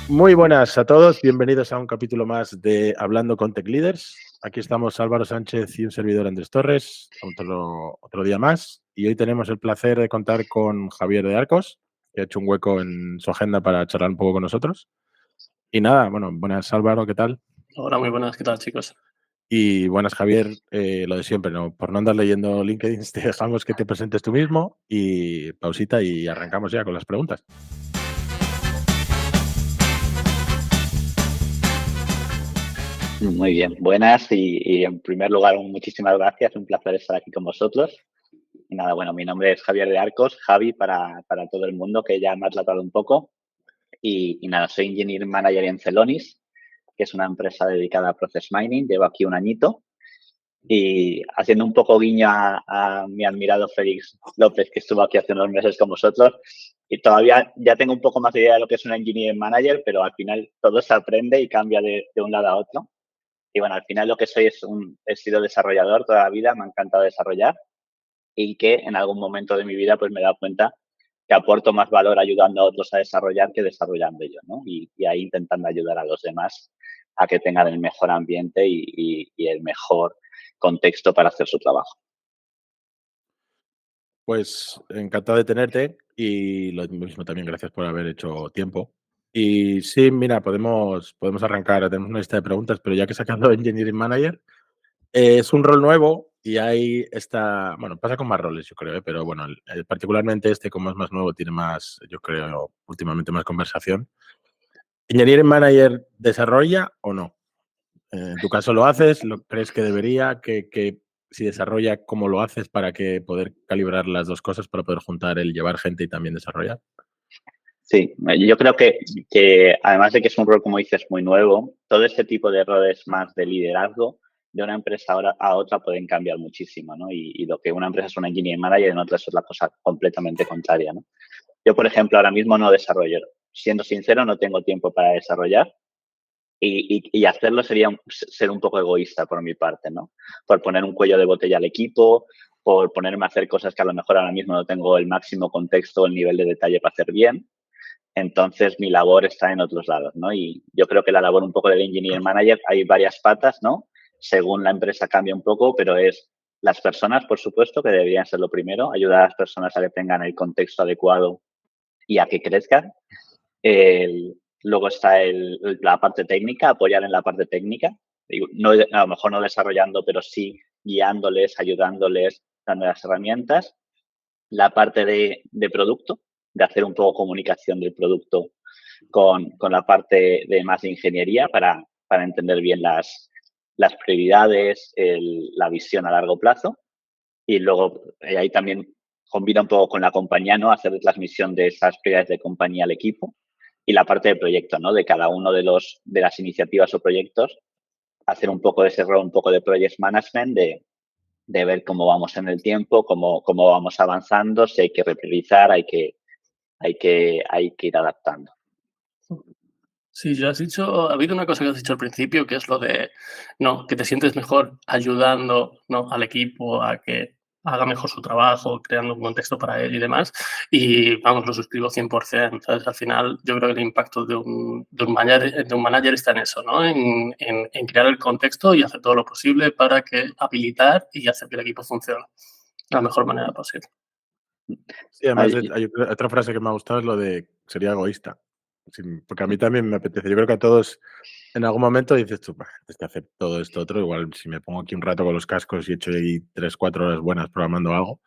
Muy buenas a todos, bienvenidos a un capítulo más de Hablando con Tech Leaders. Aquí estamos Álvaro Sánchez y un servidor Andrés Torres, otro día más. Y hoy tenemos el placer de contar con Javier de Arcos, que ha hecho un hueco en su agenda para charlar un poco con nosotros. Y nada, bueno, buenas Álvaro, ¿qué tal? Hola, muy buenas, ¿qué tal, chicos? Y buenas Javier, lo de siempre, ¿no? Por no andar leyendo LinkedIn, te dejamos que te presentes tú mismo y pausita y arrancamos ya con las preguntas. Muy bien, buenas y en primer lugar muchísimas gracias, un placer estar aquí con vosotros. Y nada, bueno, mi nombre es Javier de Arcos, Javi para todo el mundo que ya me ha tratado un poco. Y nada, soy Engineering Manager en Celonis, que es una empresa dedicada a Process Mining, llevo aquí un añito. Y haciendo un poco guiño a mi admirado Félix López, que estuvo aquí hace unos meses con vosotros, y todavía ya tengo un poco más de idea de lo que es un Engineering Manager, pero al final todo se aprende y cambia de un lado a otro. Y bueno, al final lo que soy he sido desarrollador toda la vida, me ha encantado desarrollar y que en algún momento de mi vida pues me he dado cuenta que aporto más valor ayudando a otros a desarrollar que desarrollando yo, ¿no? Y ahí intentando ayudar a los demás a que tengan el mejor ambiente y el mejor contexto para hacer su trabajo. Pues encantado de tenerte y lo mismo también, gracias por haber hecho tiempo. Y sí, mira, podemos arrancar, tenemos una lista de preguntas, pero ya que he sacado Engineering Manager, es un rol nuevo y ahí está, bueno, pasa con más roles, yo creo, pero bueno, particularmente este, como es más nuevo, tiene más, yo creo, últimamente más conversación. ¿Engineering Manager desarrolla o no? En tu caso lo haces, ¿lo crees que debería? Que si desarrolla, ¿cómo lo haces para que poder calibrar las dos cosas, para poder juntar el llevar gente y también desarrollar? Sí, yo creo que además de que es un rol, como dices, muy nuevo, todo este tipo de roles más de liderazgo de una empresa a otra pueden cambiar muchísimo, ¿no? Y lo que una empresa es un engineering manager, en otra es la cosa completamente contraria, ¿no? Yo, por ejemplo, ahora mismo no desarrollo. Siendo sincero, no tengo tiempo para desarrollar y hacerlo sería ser un poco egoísta por mi parte, ¿no? Por poner un cuello de botella al equipo, por ponerme a hacer cosas que a lo mejor ahora mismo no tengo el máximo contexto o el nivel de detalle para hacer bien. Entonces, mi labor está en otros lados, ¿no? Y yo creo que la labor un poco del engineer manager, hay varias patas, ¿no? Según la empresa cambia un poco, pero es las personas, por supuesto, que deberían ser lo primero, ayudar a las personas a que tengan el contexto adecuado y a que crezcan. Luego está la parte técnica, apoyar en la parte técnica. No, a lo mejor no desarrollando, pero sí guiándoles, ayudándoles, dando las herramientas. La parte de producto, de hacer un poco comunicación del producto con la parte de más de ingeniería para entender bien las prioridades, la visión a largo plazo. Y luego ahí también combina un poco con la compañía, ¿no? Hacer transmisión de esas prioridades de compañía al equipo y la parte de proyecto, ¿no? De cada uno de las iniciativas o proyectos, hacer un poco de ese rol, un poco de project management, de ver cómo vamos en el tiempo, cómo vamos avanzando, si hay que repriorizar, hay que ir adaptando. Sí, ya has dicho, ha habido una cosa que has dicho al principio, que es lo de, no, que te sientes mejor ayudando, ¿no?, al equipo a que haga mejor su trabajo, creando un contexto para él y demás. Y vamos, lo suscribo 100%, ¿sabes? Al final, yo creo que el impacto de un manager está en eso, ¿no? En crear el contexto y hacer todo lo posible para que habilitar y hacer que el equipo funcione de la mejor manera posible. Sí, además Ay, hay otra frase que me ha gustado, es lo de sería egoísta. Sí, porque a mí también me apetece. Yo creo que a todos en algún momento dices tú: "Bah, antes de hacer todo esto otro, igual si me pongo aquí un rato con los cascos y echo ahí 3 4 horas buenas programando algo",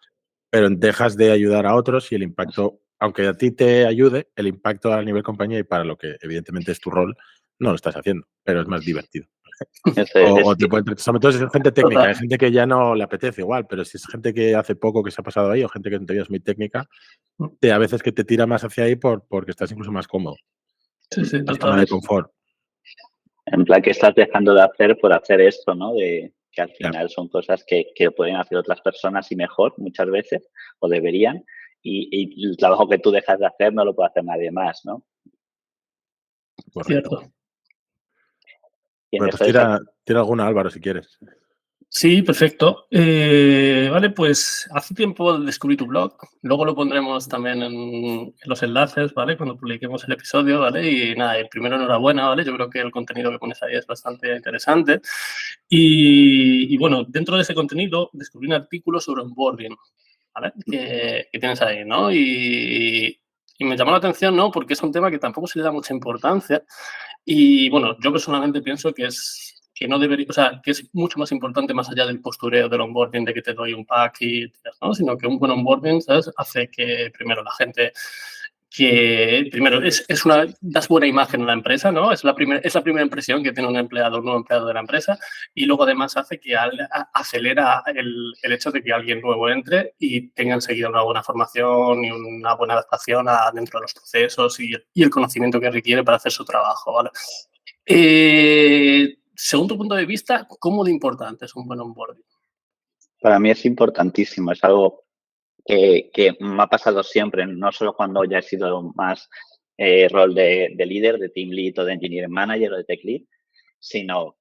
pero dejas de ayudar a otros y el impacto, aunque a ti te ayude, el impacto a nivel compañía y para lo que evidentemente es tu rol, no lo estás haciendo, pero es más divertido. O te puede sobre todo si es gente técnica, Total. hay gente que ya no le apetece igual, pero si es gente que hace poco que se ha pasado ahí o gente que en teoría es muy técnica, a veces que te tira más hacia ahí porque estás incluso más cómodo, Sí, sí, la zona total. de confort. en plan que estás dejando de hacer por hacer esto, ¿no? De que al Ya, final son cosas que pueden hacer otras personas y mejor muchas veces, o deberían, y el trabajo que tú dejas de hacer no lo puede hacer nadie más, ¿no? correcto. Cierto. Y en Bueno, pues eso es, tira alguna, Álvaro, si quieres. Sí, perfecto. Vale, pues hace tiempo descubrí tu blog. Luego lo pondremos también en los enlaces, ¿vale? Cuando publiquemos el episodio, ¿vale? Y nada, primero enhorabuena, ¿vale? Yo creo que el contenido que pones ahí es bastante interesante. Y bueno, dentro de ese contenido descubrí un artículo sobre onboarding, ¿vale? Que tienes ahí, ¿no? Y me llamó la atención, ¿no? Porque es un tema que tampoco se le da mucha importancia. Y bueno, yo personalmente pienso que no debería, o sea, que es mucho más importante más allá del postureo del onboarding, de que te doy un pack y ¿no? Sino que un buen onboarding, ¿sabes? Hace que primero la gente que primero das buena imagen a la empresa, ¿no? Es la primera impresión que tiene un nuevo empleado de la empresa, y luego además hace que acelera el hecho de que alguien nuevo entre y tenga enseguida una buena formación y una buena adaptación dentro de los procesos y el conocimiento que requiere para hacer su trabajo, ¿vale? Según tu punto de vista, ¿cómo de importante es un buen onboarding? Para mí es importantísimo, es algo que me ha pasado siempre, no solo cuando ya he sido más rol de líder, de team lead o de engineering manager o de tech lead, sino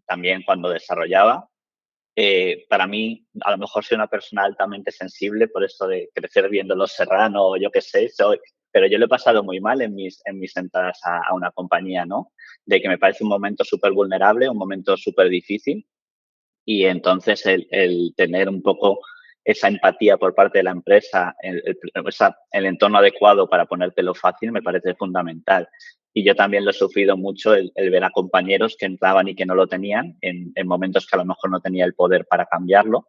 también cuando desarrollaba. Para mí, a lo mejor soy una persona altamente sensible por esto de crecer viendo Los Serrano o yo qué sé, pero yo lo he pasado muy mal en mis entradas a una compañía, ¿no? De que me parece un momento súper vulnerable, un momento súper difícil, y entonces el tener un poco esa empatía por parte de la empresa, el entorno adecuado para ponértelo fácil me parece fundamental. Y yo también lo he sufrido mucho, el ver a compañeros que entraban y que no lo tenían en momentos que a lo mejor no tenía el poder para cambiarlo,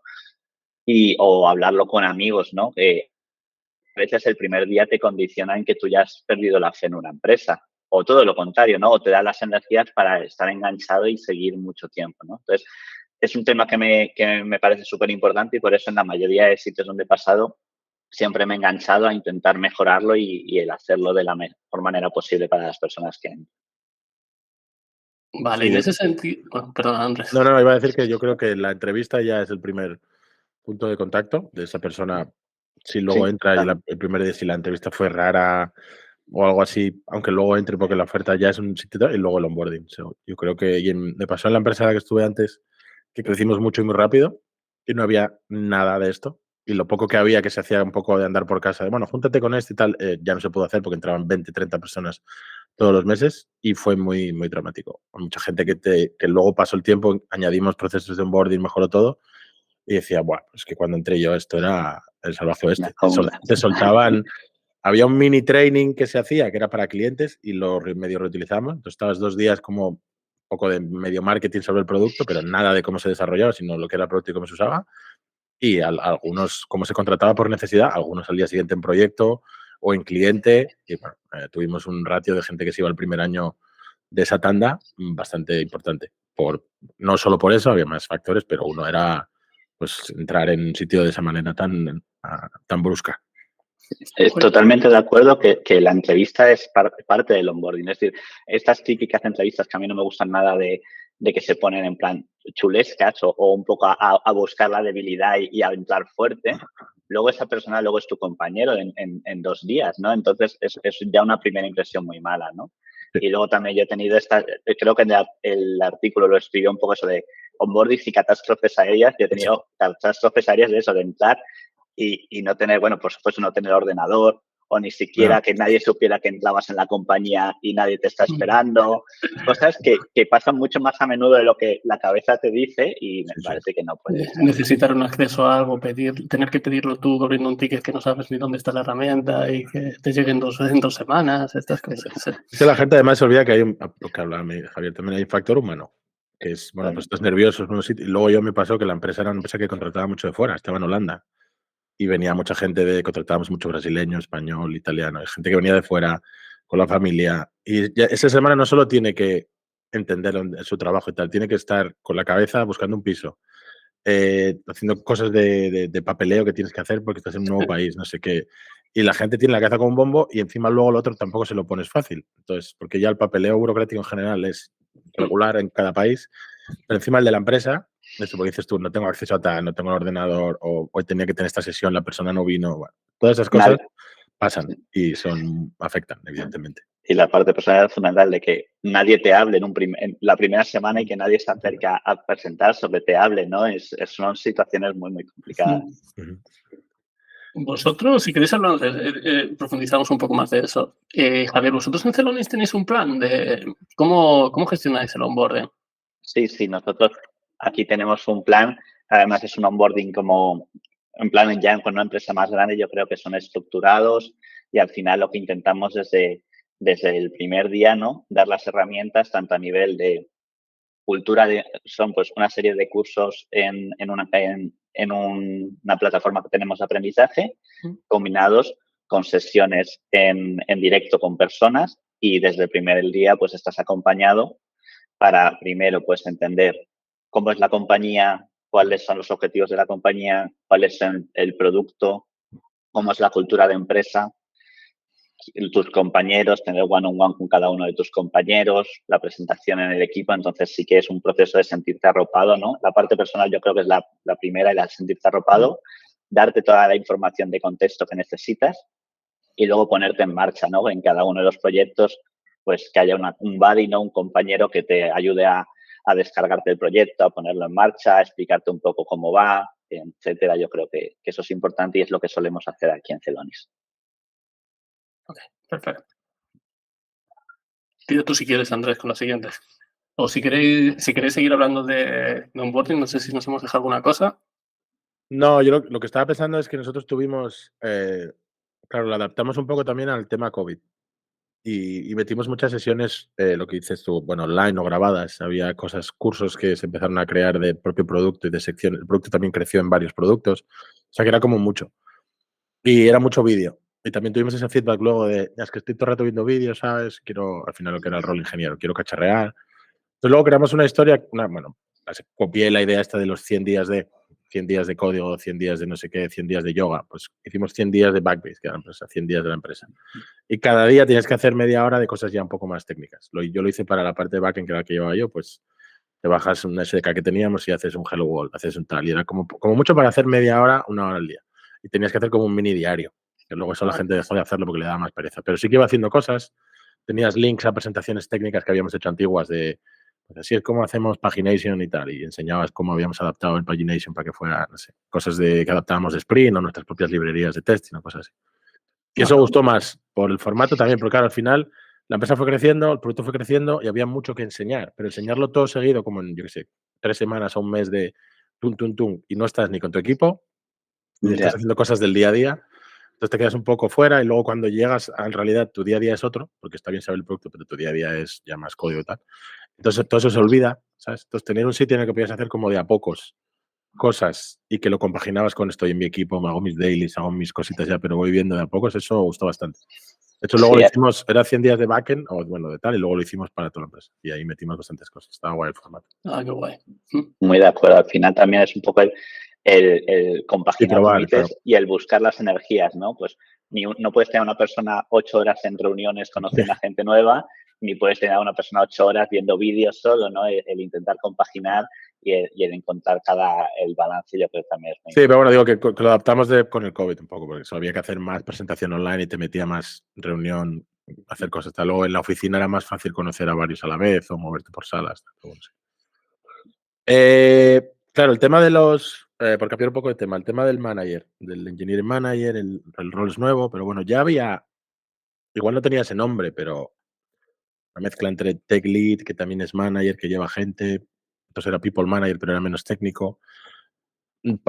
o hablarlo con amigos, ¿no? Que a veces el primer día te condiciona en que tú ya has perdido la fe en una empresa, o todo lo contrario, ¿no? O te da las energías para estar enganchado y seguir mucho tiempo, ¿no? Entonces, es un tema que me parece súper importante, y por eso en la mayoría de sitios donde he pasado siempre me he enganchado a intentar mejorarlo y el hacerlo de la mejor manera posible para las personas que entran. Vale, y Sí, en ese sentido... Bueno, perdón, Andrés. no, iba a decir que yo creo que la entrevista ya es el primer punto de contacto de esa persona. Si luego Sí, entra y el primer día, si la entrevista fue rara o algo así, aunque luego entre porque la oferta ya es un sitio y luego el onboarding. Yo creo que me pasó en la empresa en la que estuve antes, que crecimos mucho y muy rápido y no había nada de esto. Y lo poco que había, que se hacía un poco de andar por casa, de, bueno, júntate con este y tal, ya no se pudo hacer porque entraban 20, 30 personas todos los meses y fue muy, muy dramático. Mucha gente que luego pasó el tiempo, añadimos procesos de onboarding, mejoró todo y decía, bueno, pues que cuando entré yo esto era el salvaje oeste. Te soltaban, había un mini training que se hacía que era para clientes y lo medio reutilizamos. Entonces estabas 2 días como un poco de medio marketing sobre el producto, pero nada de cómo se desarrollaba, sino lo que era el producto y cómo se usaba. Y algunos, cómo se contrataba por necesidad, algunos al día siguiente en proyecto o en cliente. Y bueno, tuvimos un ratio de gente que se iba el primer año de esa tanda bastante importante. No solo por eso, había más factores, pero uno era pues entrar en un sitio de esa manera tan brusca. Totalmente de acuerdo que la entrevista es parte del onboarding. Es decir, estas típicas entrevistas que a mí no me gustan nada de que se ponen en plan chulescas o un poco a buscar la debilidad y a entrar fuerte, luego esa persona luego es tu compañero en 2 días, ¿no? Entonces es ya una primera impresión muy mala, ¿no? Sí. Y luego también yo he tenido creo que el artículo lo escribió un poco eso de onboarding y catástrofes aéreas. Yo he tenido catástrofes aéreas de eso, de entrar y no tener, bueno, por supuesto, no tener ordenador o ni siquiera que nadie supiera que entrabas en la compañía y nadie te está esperando. Cosas que pasan mucho más a menudo de lo que la cabeza te dice y me parece que no puede ser. Necesitar un acceso a algo, tener que pedirlo tú abriendo un ticket que no sabes ni dónde está la herramienta y que te lleguen en 2 semanas, estas cosas. Es que la gente además se olvida que hay, lo que hablaba Javier, también hay un factor humano, que es, bueno, pues estás nervioso en un sitio. Y luego me pasó que la empresa era una empresa que contrataba mucho de fuera, estaba en Holanda. Y venía mucha gente contratábamos mucho brasileño, español, italiano, gente que venía de fuera con la familia. Y ya esa semana no solo tiene que entender su trabajo y tal, tiene que estar con la cabeza buscando un piso, haciendo cosas de papeleo que tienes que hacer porque estás en un nuevo país, no sé qué. Y la gente tiene la cabeza como un bombo y encima luego lo otro tampoco se lo pones fácil. Entonces, porque ya el papeleo burocrático en general es regular en cada país, pero encima el de la empresa, eso porque dices tú, no tengo acceso a tal, no tengo el ordenador, o hoy tenía que tener esta sesión, la persona no vino. Bueno, todas esas cosas pasan y afectan, evidentemente. Y la parte personal es fundamental, de que nadie te hable en la primera semana y que nadie se acerque a presentarse o que te hable, ¿no? Son situaciones muy, muy complicadas. Vosotros, si queréis hablar, profundizamos un poco más de eso. Javier, ¿vosotros en Celonis tenéis un plan de cómo gestionáis el onboarding? Sí, nosotros aquí tenemos un plan. Además, es un onboarding como en plan ya con una empresa más grande, yo creo que son estructurados y al final lo que intentamos desde el primer día, ¿no? Dar las herramientas tanto a nivel de cultura, son pues una serie de cursos en una plataforma que tenemos de aprendizaje, combinados con sesiones en directo con personas, y desde el primer día pues estás acompañado para primero pues entender cómo es la compañía, cuáles son los objetivos de la compañía, cuál es el producto, cómo es la cultura de empresa, tus compañeros, tener one-on-one con cada uno de tus compañeros, la presentación en el equipo. Entonces sí que es un proceso de sentirte arropado, ¿no? La parte personal yo creo que es la primera, y la de sentirte arropado, darte toda la información de contexto que necesitas y luego ponerte en marcha, ¿no? En cada uno de los proyectos, pues que haya un buddy, ¿no? Un compañero que te ayude a descargarte el proyecto, a ponerlo en marcha, a explicarte un poco cómo va, etcétera. Yo creo que eso es importante y es lo que solemos hacer aquí en Celonis. Ok, perfecto. Tira tú si quieres, Andrés, con la siguiente. O si queréis seguir hablando de onboarding, no sé si nos hemos dejado alguna cosa. No, yo lo que estaba pensando es que nosotros tuvimos, claro, lo adaptamos un poco también al tema COVID y metimos muchas sesiones, lo que dices tú, bueno, online o grabadas. Había cursos que se empezaron a crear del propio producto y de sección. El producto también creció en varios productos, o sea que era como mucho. Y era mucho vídeo. Y también tuvimos ese feedback luego de, "Ya, es que estoy todo el rato viendo vídeos, ¿sabes? Quiero, al final lo que era el rol ingeniero, quiero cacharrear". Entonces luego creamos una historia, copié la idea esta de los 100 días de código, 100 días de no sé qué, 100 días de yoga. Pues hicimos 100 días de Backbase, que era la empresa, 100 días de la empresa. Y cada día tienes que hacer media hora de cosas ya un poco más técnicas. Yo lo hice para la parte de backend, que era la que llevaba yo, pues te bajas un SDK que teníamos y haces un Hello World, haces un tal. Y era como mucho para hacer media hora, una hora al día. Y tenías que hacer como un mini diario. Que luego eso la gente dejó de hacerlo porque le daba más pereza. Pero sí que iba haciendo cosas. Tenías links a presentaciones técnicas que habíamos hecho antiguas de, pues así es como hacemos Pagination y tal. Y enseñabas cómo habíamos adaptado el Pagination para que fuera, no sé, cosas que adaptábamos de Spring o nuestras propias librerías de testing o cosas así. Y eso gustó más por el formato también, porque claro, al final la empresa fue creciendo, el producto fue creciendo y había mucho que enseñar, pero enseñarlo todo seguido, como en, yo qué sé, 3 semanas o un mes de tum, y no estás ni con tu equipo, ni estás haciendo cosas del día a día, entonces te quedas un poco fuera y luego cuando llegas a en realidad tu día a día es otro, porque está bien saber el producto, pero tu día a día es ya más código y tal. Entonces todo eso se olvida, ¿sabes? Entonces tener un sitio en el que podías hacer como de a pocos cosas y que lo compaginabas con estoy en mi equipo, me hago mis dailies, hago mis cositas ya, pero voy viendo de a pocos, eso gustó bastante. De hecho, luego lo hicimos, era 100 días de backend, o bueno, de tal, y luego lo hicimos para toda la empresa. Y ahí metimos bastantes cosas. Estaba guay el formato. Qué guay. Muy de acuerdo. Al final también es un poco el compaginar límites y el buscar las energías, ¿no? Pues no puedes tener a una persona 8 horas en reuniones conociendo a gente nueva, ni puedes tener a una persona 8 horas viendo vídeos solo, ¿no? El intentar compaginar y el encontrar el balance, yo creo que también es muy importante. Pero bueno, digo que lo adaptamos con el COVID un poco, porque eso había que hacer más presentación online y te metía más reunión, hacer cosas. Luego en la oficina era más fácil conocer a varios a la vez o moverte por salas. Claro, el tema de por cambiar un poco de tema, el tema del manager, del engineering manager, el rol es nuevo, pero bueno, ya había, igual no tenía ese nombre, pero una mezcla entre tech lead, que también es manager, que lleva gente, entonces era people manager, pero era menos técnico. En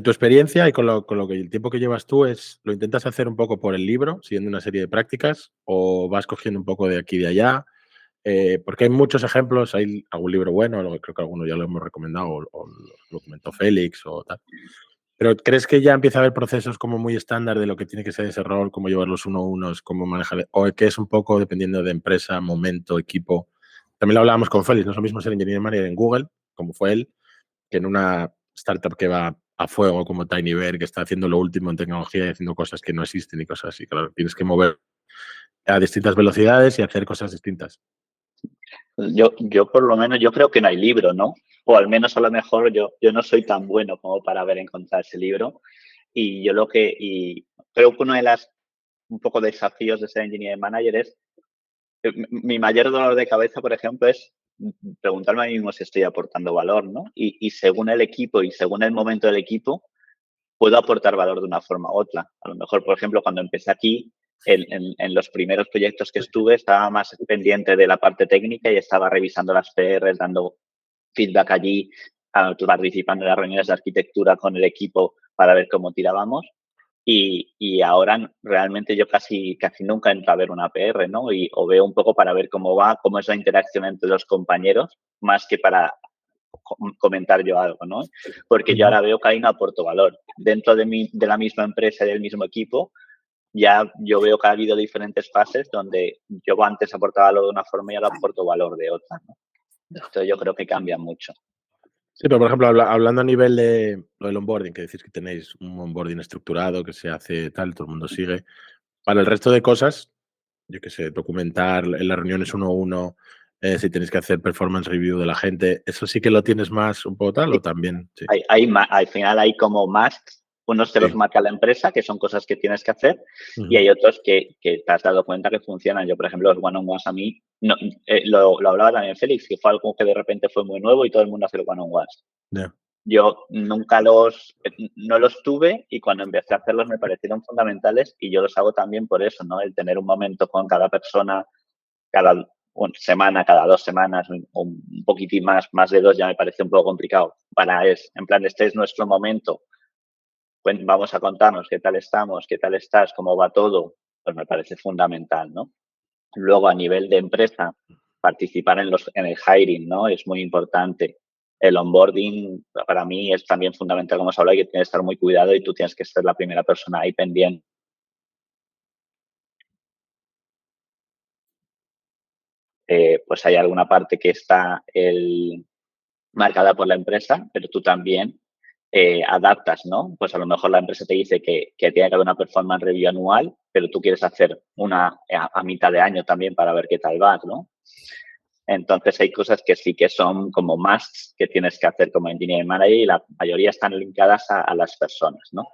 tu experiencia y con lo que el tiempo que llevas tú, ¿lo intentas hacer un poco por el libro, siguiendo una serie de prácticas, o vas cogiendo un poco de aquí y de allá? Porque hay muchos ejemplos, hay algún libro bueno, creo que alguno ya lo hemos recomendado, o lo comentó Félix o tal. Pero ¿crees que ya empieza a haber procesos como muy estándar de lo que tiene que ser ese rol, cómo llevar los 1-1, cómo manejar, o que es un poco dependiendo de empresa, momento, equipo? También lo hablábamos con Félix, no es lo mismo ser engineer manager en Google, como fue él, que en una startup que va a fuego como TinyBear, que está haciendo lo último en tecnología y haciendo cosas que no existen y cosas así. Claro, tienes que mover a distintas velocidades y hacer cosas distintas. Yo por lo menos, yo creo que no hay libro, ¿no? O al menos a lo mejor yo no soy tan bueno como para encontrar ese libro. Y yo creo que una de las un poco desafíos de ser engineering manager es, mi mayor dolor de cabeza, por ejemplo, es preguntarme a mí mismo si estoy aportando valor, ¿no? Y según el equipo y según el momento del equipo, puedo aportar valor de una forma u otra. A lo mejor, por ejemplo, cuando empecé aquí, en los primeros proyectos que estuve, estaba más pendiente de la parte técnica y estaba revisando las PRs, dando feedback allí, participando en las reuniones de arquitectura con el equipo para ver cómo tirábamos. Y ahora realmente yo casi nunca entro a ver una PR, ¿no? O veo un poco para ver cómo va, cómo es la interacción entre los compañeros, más que para comentar yo algo, ¿no? Porque yo ahora veo que ahí no aporto valor. Dentro de la misma empresa y del mismo equipo, ya yo veo que ha habido diferentes fases donde yo antes aportaba valor de una forma y ahora aporto valor de otra, ¿no? Entonces yo creo que cambia mucho. Sí, pero por ejemplo, hablando a nivel de lo del onboarding, que decís que tenéis un onboarding estructurado, que se hace tal, todo el mundo sigue. Para el resto de cosas, yo qué sé, documentar en las reuniones uno a uno, si tenéis que hacer performance review de la gente, ¿eso sí que lo tienes más un poco tal o también? Sí. Al final hay como masks, unos te los Sí. marca la empresa, que son cosas que tienes que hacer, y Ujú. hay otros que te has dado cuenta que funcionan. Yo, por ejemplo, los one-on-ones a mí, no, lo hablaba también Félix, que fue algo que de repente fue muy nuevo y todo el mundo hace los one-on-ones. Ya. Yo nunca no los tuve y cuando empecé a hacerlos me parecieron fundamentales y yo los hago también por eso, ¿no? El tener un momento con cada persona, cada semana, cada 2 semanas, o un poquitín más de 2 ya me parece un poco complicado. En plan, este es nuestro momento, pues vamos a contarnos qué tal estamos, qué tal estás, cómo va todo, pues me parece fundamental, ¿no? Luego, a nivel de empresa, participar en el hiring, ¿no? Es muy importante. El onboarding, para mí, es también fundamental, como se habla, y que tienes que estar muy cuidado y tú tienes que ser la primera persona ahí pendiente. Pues hay alguna parte que está marcada por la empresa, pero tú también adaptas, ¿no? Pues a lo mejor la empresa te dice que tiene que haber una performance review anual, pero tú quieres hacer una a mitad de año también para ver qué tal vas, ¿no? Entonces hay cosas que sí que son como musts que tienes que hacer como engineering manager y la mayoría están linkadas a las personas, ¿no?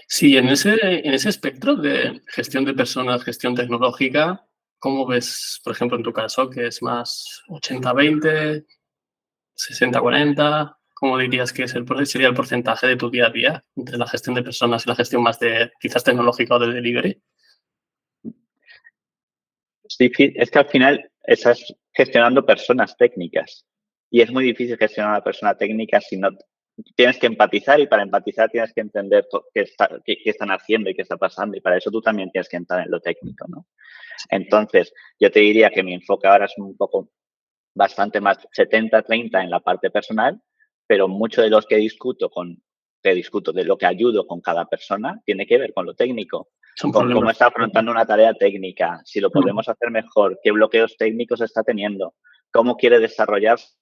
Sí, en ese espectro de gestión de personas, gestión tecnológica, ¿cómo ves, por ejemplo, en tu caso, que es más 80-20, 60-40? ¿Cómo dirías que sería el porcentaje de tu día a día entre la gestión de personas y la gestión más de quizás tecnológica o de delivery? Es que al final estás gestionando personas técnicas y es muy difícil gestionar a una persona técnica si no tienes que empatizar y para empatizar tienes que entender qué están haciendo y qué está pasando y para eso tú también tienes que entrar en lo técnico, ¿no? Entonces, yo te diría que mi enfoque ahora es un poco bastante más 70-30 en la parte personal, pero mucho de los que de lo que ayudo con cada persona tiene que ver con lo técnico, Son con cómo problemas. está afrontando una tarea técnica, si lo podemos hacer mejor, qué bloqueos técnicos está teniendo, cómo quiere desarrollarse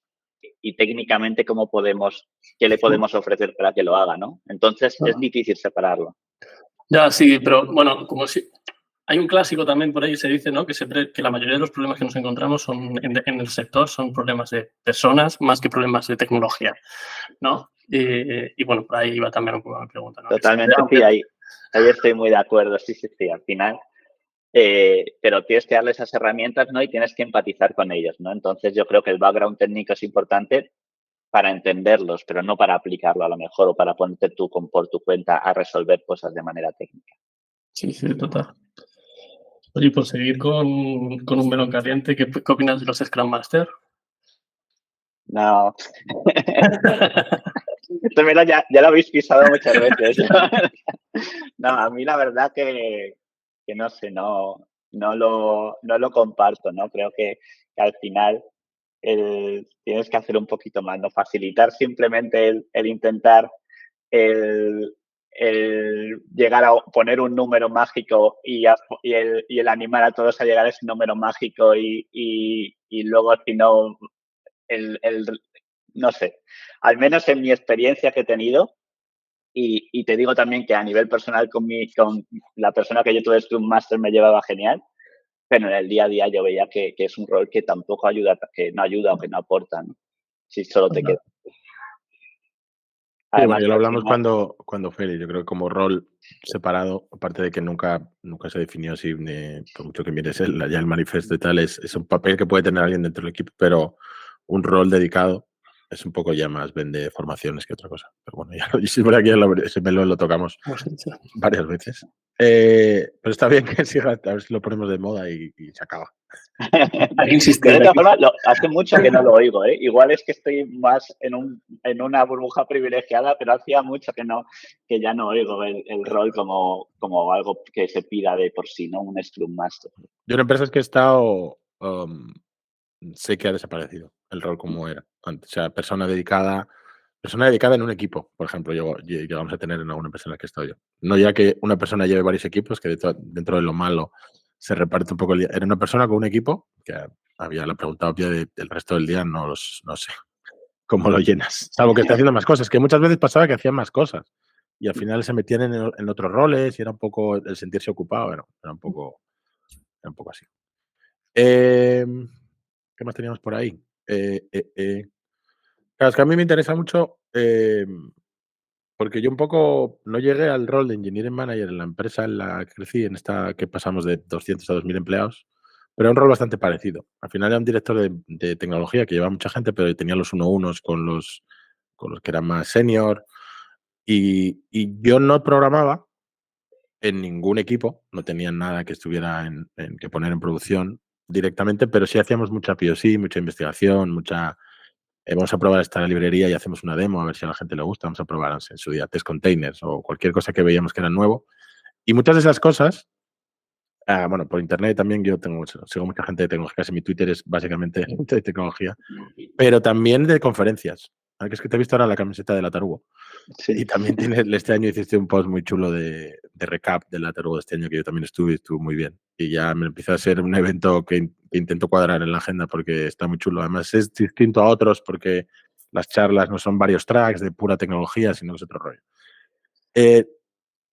y técnicamente qué le podemos ofrecer para que lo haga, ¿no? Entonces es difícil separarlo. Ya, sí, pero bueno, como si hay un clásico también por ahí, se dice, ¿no? Que la mayoría de los problemas que nos encontramos en el sector son problemas de personas más que problemas de tecnología, ¿no? Y bueno, por ahí va también un poco la pregunta, ¿no? Totalmente, sí, ahí estoy muy de acuerdo, sí, al final. Pero tienes que darle esas herramientas, ¿no? Y tienes que empatizar con ellos, ¿no? Entonces yo creo que el background técnico es importante para entenderlos, pero no para aplicarlo a lo mejor o para ponerte tú por tu cuenta a resolver cosas de manera técnica. Sí, sí, total. Oye, por seguir con un melón caliente, ¿qué opinas de los Scrum Master? No. Esto mira, ya lo habéis pisado muchas veces. No, a mí la verdad que no sé, no lo comparto, ¿no? Creo que al final tienes que hacer un poquito más, ¿no? Facilitar simplemente el intentar el, el llegar a poner un número mágico y el animar a todos a llegar a ese número mágico y luego si no, no sé, al menos en mi experiencia que he tenido, y te digo también que a nivel personal con la persona que yo tuve Scrum Master me llevaba genial, pero en el día a día yo veía que es un rol que tampoco ayuda, que no ayuda o que no aporta, ¿no? Si solo te queda. Sí, bueno, Además, ya lo al hablamos final, cuando fue, yo creo que como rol separado, aparte de que nunca se definió así, por mucho que mires ya el manifiesto y tal, es un papel que puede tener alguien dentro del equipo, pero un rol dedicado es un poco ya más vende formaciones que otra cosa. Pero bueno, ya, y sí, por aquí ese melón lo tocamos Hemos dicho. varias veces. Pero está bien que siga, a ver si lo ponemos de moda y se acaba. Hay que yo insistir. de todas formas, hace mucho que no lo oigo, ¿eh? Igual es que estoy más en una burbuja privilegiada, pero hacía mucho que ya no oigo el rol como algo que se pida de por sí, ¿no? Un Scrum Master. Yo en empresas que he estado, sé que ha desaparecido el rol como era antes. O sea, persona dedicada en un equipo, por ejemplo, llegamos a tener en alguna empresa en la que he estado yo. No ya que una persona lleve varios equipos, que dentro de lo malo se reparte un poco el día. Era una persona con un equipo, que había la pregunta obvia del resto del día, no sé cómo lo llenas. Salvo que esté haciendo más cosas, que muchas veces pasaba que hacían más cosas. Y al final se metían en otros roles y era un poco el sentirse ocupado, bueno, era un poco así. ¿Qué más teníamos por ahí? Claro, es que a mí me interesa mucho, porque yo un poco no llegué al rol de engineering manager en la empresa en la que crecí, en esta que pasamos de 200 a 2000 empleados, pero era un rol bastante parecido. Al final era un director de tecnología que llevaba mucha gente, pero tenía los 1-1s con los que eran más senior. Y yo no programaba en ningún equipo, no tenían nada que estuviera en que poner en producción directamente, pero sí hacíamos mucha POC, mucha investigación, vamos a probar esta librería y hacemos una demo a ver si a la gente le gusta, vamos a probar en su día test containers o cualquier cosa que veíamos que era nuevo. Y muchas de esas cosas, bueno, por internet también sigo mucha gente de tecnología, casi mi Twitter es básicamente de tecnología, pero también de conferencias. Que es que te he visto ahora la camiseta de la Tarugo. Sí. Y también este año hiciste un post muy chulo de recap del Lateral de este año, que yo también estuvo muy bien. Y ya me empieza a ser un evento que intento cuadrar en la agenda porque está muy chulo. Además es distinto a otros porque las charlas no son varios tracks de pura tecnología, sino que es otro rollo.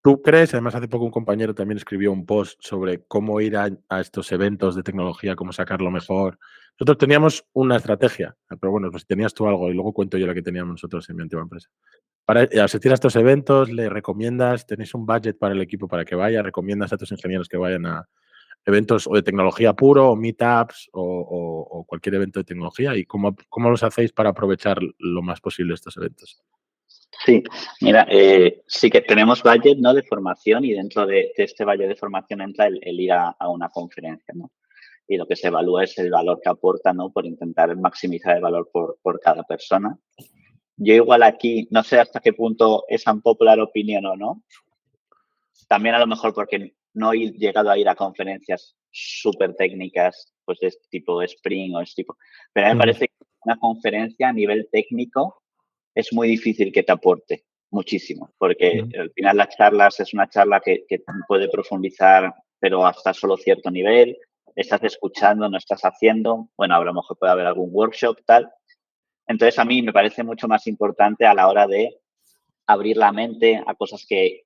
¿Tú crees? Además, hace poco un compañero también escribió un post sobre cómo ir a estos eventos de tecnología, cómo sacarlo mejor. Nosotros teníamos una estrategia, pero bueno, pues si tenías tú algo, y luego cuento yo la que teníamos nosotros en mi antigua empresa. Para asistir a estos eventos, le recomiendas, tenéis un budget para el equipo para que vaya, recomiendas a tus ingenieros que vayan a eventos o de tecnología puro, o meetups, o cualquier evento de tecnología, y cómo los hacéis para aprovechar lo más posible estos eventos. Sí, mira, sí que tenemos budget, ¿no?, de formación, y dentro de este budget de formación entra el ir a una conferencia, ¿no? Y lo que se evalúa es el valor que aporta, ¿no?, por intentar maximizar el valor por cada persona. Yo igual aquí, no sé hasta qué punto es unpopular opinion o no. También a lo mejor porque no he llegado a ir a conferencias súper técnicas, pues de este tipo de Spring o este tipo. Pero a mí me parece que una conferencia a nivel técnico es muy difícil que te aporte muchísimo, porque al final las charlas es una charla que puede profundizar, pero hasta solo cierto nivel. Estás escuchando, no estás haciendo. Bueno, a lo mejor puede haber algún workshop, tal. Entonces, a mí me parece mucho más importante a la hora de abrir la mente a cosas que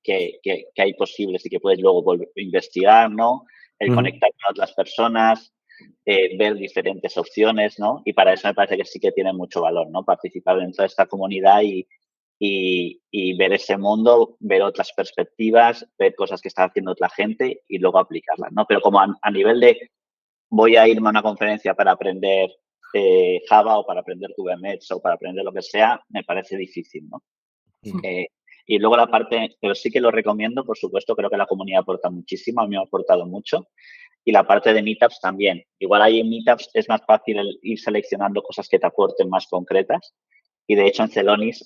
hay posibles y que puedes luego volver a investigar, ¿no? El conectar con otras personas, ver diferentes opciones, ¿no? Y para eso me parece que sí que tiene mucho valor, ¿no? Participar dentro de esta comunidad y ver ese mundo, ver otras perspectivas, ver cosas que está haciendo otra gente y luego aplicarlas, ¿no? Pero como a nivel de voy a irme a una conferencia para aprender Java o para aprender Kubernetes o para aprender lo que sea, me parece difícil, ¿no? Y luego la parte, pero sí que lo recomiendo, por supuesto, creo que la comunidad aporta muchísimo, a mí me ha aportado mucho. Y la parte de meetups también. Igual ahí en meetups es más fácil ir seleccionando cosas que te aporten más concretas. Y de hecho en Celonis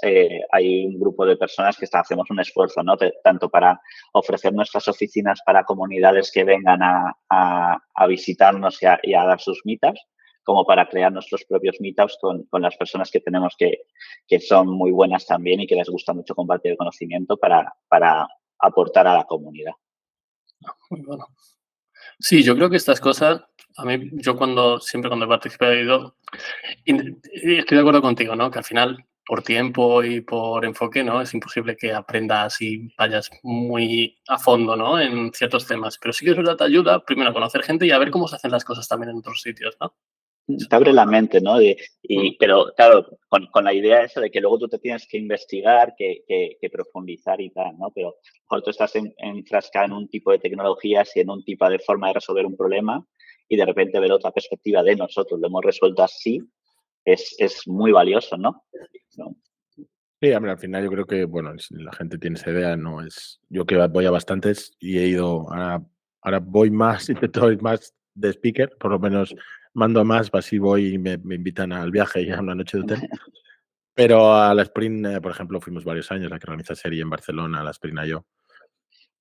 hay un grupo de personas que hacemos un esfuerzo, ¿no? Tanto para ofrecer nuestras oficinas para comunidades que vengan a visitarnos y a dar sus meetups, como para crear nuestros propios meetups con las personas que tenemos que son muy buenas también y que les gusta mucho compartir el conocimiento para aportar a la comunidad. Muy bueno. Sí, yo creo que estas cosas, a mí, yo siempre cuando he participado, estoy de acuerdo contigo, ¿no? Que al final, por tiempo y por enfoque, ¿no? Es imposible que aprendas y vayas muy a fondo, ¿no? En ciertos temas. Pero sí que es verdad, te ayuda primero a conocer gente y a ver cómo se hacen las cosas también en otros sitios, ¿no? te abre la mente, ¿no? Pero claro, con la idea esa de que luego tú te tienes que investigar, que profundizar y tal, ¿no? Pero mejor tú estás enfrascado en un tipo de tecnologías y en un tipo de forma de resolver un problema y de repente ver otra perspectiva de nosotros, lo hemos resuelto así, es muy valioso, ¿no? ¿No? Sí, hombre, al final yo creo que, bueno, si la gente tiene esa idea, no es. Yo que voy a bastantes y he ido, ahora voy más, intento ir más de speaker, por lo menos mando a más, así voy y me invitan al viaje y a una noche de hotel. Pero a la Sprint, por ejemplo, fuimos varios años, la que organiza serie en Barcelona, a la Sprint yo.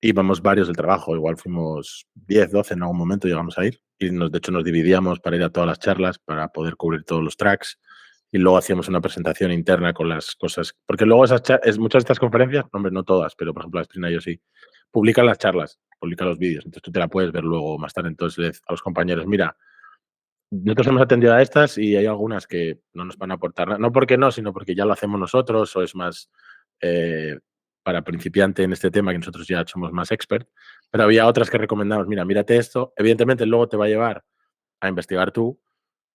Íbamos varios del trabajo, igual fuimos 10, 12 en algún momento llegamos a ir. Y de hecho nos dividíamos para ir a todas las charlas, para poder cubrir todos los tracks. Y luego hacíamos una presentación interna con las cosas. Porque luego muchas de estas conferencias, hombre, no todas, pero por ejemplo la Sprint yo sí, publican las charlas, publican los vídeos. Entonces tú te la puedes ver luego más tarde. Entonces a los compañeros, mira, nosotros hemos atendido a estas y hay algunas que no nos van a aportar nada. No porque no, sino porque ya lo hacemos nosotros o es más para principiante en este tema que nosotros ya somos más expert. Pero había otras que recomendamos, mira, mírate esto. Evidentemente luego te va a llevar a investigar tú,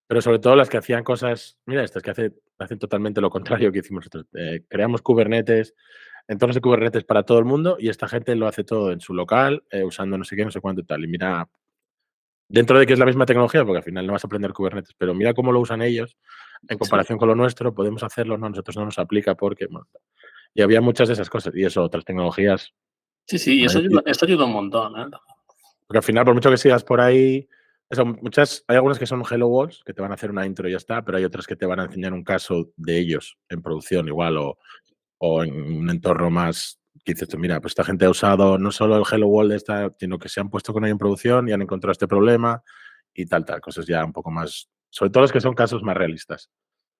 pero sobre todo las que hacían cosas, mira, estas que hacen totalmente lo contrario que hicimos nosotros. Creamos Kubernetes, entornos de Kubernetes para todo el mundo y esta gente lo hace todo en su local, usando no sé qué, no sé cuánto y tal. Y mira, dentro de que es la misma tecnología, porque al final no vas a aprender Kubernetes, pero mira cómo lo usan ellos en comparación con lo nuestro, podemos hacerlo, no, a nosotros no nos aplica porque, bueno, y había muchas de esas cosas y eso, otras tecnologías. Sí, Bueno, eso ayuda un montón, ¿eh? porque al final, por mucho que sigas por ahí, eso, hay algunas que son Hello Walls, que te van a hacer una intro y ya está, pero hay otras que te van a enseñar un caso de ellos en producción igual o en un entorno más que dices tú, mira, pues esta gente ha usado no solo el Hello World sino que se han puesto con ello en producción y han encontrado este problema y tal, cosas ya un poco más, sobre todo los que son casos más realistas.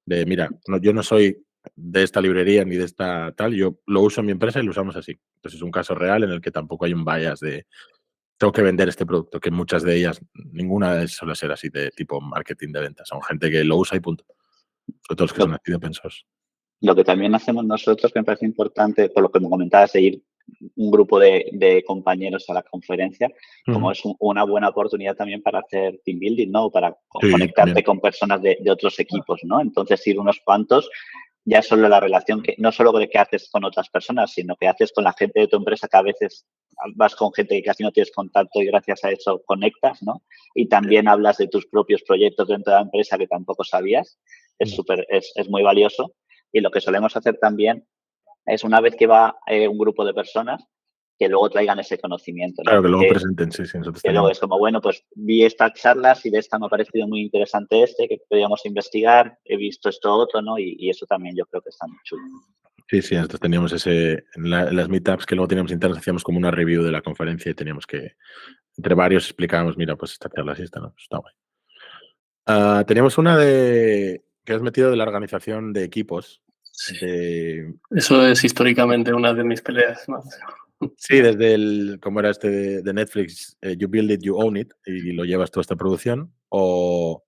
De, mira, yo no soy de esta librería ni de esta tal, yo lo uso en mi empresa y lo usamos así. Entonces es un caso real en el que tampoco hay un bias de tengo que vender este producto, que muchas de ellas, ninguna de ellas suele ser así de tipo marketing de ventas. Son gente que lo usa y punto. Sobre todo los que son así de open source. Lo que también hacemos nosotros, que me parece importante, por lo que me comentabas, de ir un grupo de compañeros a la conferencia, como es una buena oportunidad también para hacer team building, ¿no? Para Sí, conectarte bien. con personas de otros equipos, ¿no? Entonces, ir unos cuantos, ya solo la relación, que no solo de qué haces con otras personas, sino que haces con la gente de tu empresa, que a veces vas con gente que casi no tienes contacto y gracias a eso conectas, ¿no? Y también hablas de tus propios proyectos dentro de la empresa que tampoco sabías. Es muy valioso. Y lo que solemos hacer también es una vez que va un grupo de personas, que luego traigan ese conocimiento, ¿no? Claro, que luego Porque presenten, sí, nosotros que luego tenemos. es como, bueno, pues vi estas charlas y de esta me ha parecido muy interesante que podríamos investigar, he visto esto otro, ¿no? Y eso también yo creo que está muy chulo. Sí, nosotros teníamos en las meetups que luego teníamos internas, hacíamos como una review de la conferencia y teníamos que, entre varios, explicábamos, mira, pues esta charla sí, esta no, está guay. Teníamos una que has metido de la organización de equipos. Sí. Eso es históricamente una de mis peleas, ¿no? Sí, desde como era este de Netflix, You Build It, You Own It, y lo llevas toda esta producción, o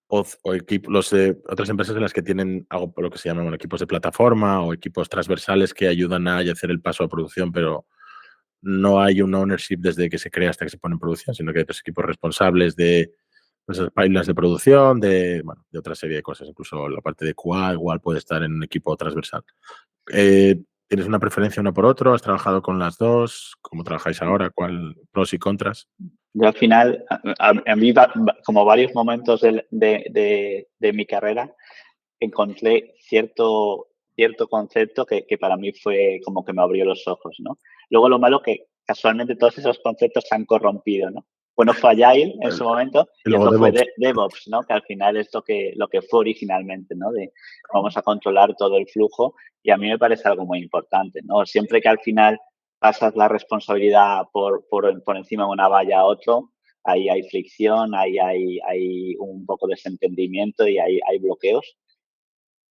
otras empresas en las que tienen algo por lo que se llaman equipos de plataforma o equipos transversales que ayudan a hacer el paso a producción, pero no hay un ownership desde que se crea hasta que se pone en producción, sino que hay otros equipos responsables de esas pipelines de producción, de otra serie de cosas, incluso la parte de QA igual puede estar en un equipo transversal. ¿Tienes una preferencia uno por otro? ¿Has trabajado con las dos? ¿Cómo trabajáis ahora? ¿Cuál pros y contras? Yo al final, a mí, como varios momentos de mi carrera, encontré cierto concepto que para mí fue como que me abrió los ojos, ¿no? Luego lo malo que casualmente todos esos conceptos se han corrompido, ¿no? Uno fue Agile en su momento Y y luego otro fue DevOps. DevOps, ¿no? Que al final es lo que fue originalmente, ¿no? De vamos a controlar todo el flujo y a mí me parece algo muy importante, ¿no? Siempre que al final pasas la responsabilidad por encima de una valla a otro, ahí hay fricción, ahí hay un poco de desentendimiento y hay bloqueos.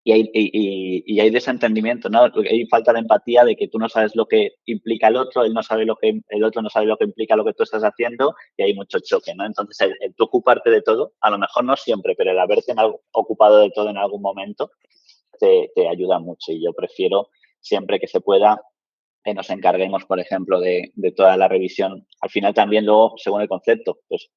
Y hay desentendimiento, ¿no? Hay falta de empatía de que tú no sabes lo que implica el otro, el otro no sabe lo que implica lo que tú estás haciendo y hay mucho choque, ¿no? Entonces, el tú ocuparte de todo, a lo mejor no siempre, pero el haberte ocupado de todo en algún momento te ayuda mucho y yo prefiero siempre que se pueda que nos encarguemos, por ejemplo, de toda la revisión. Al final también luego, según el concepto, pues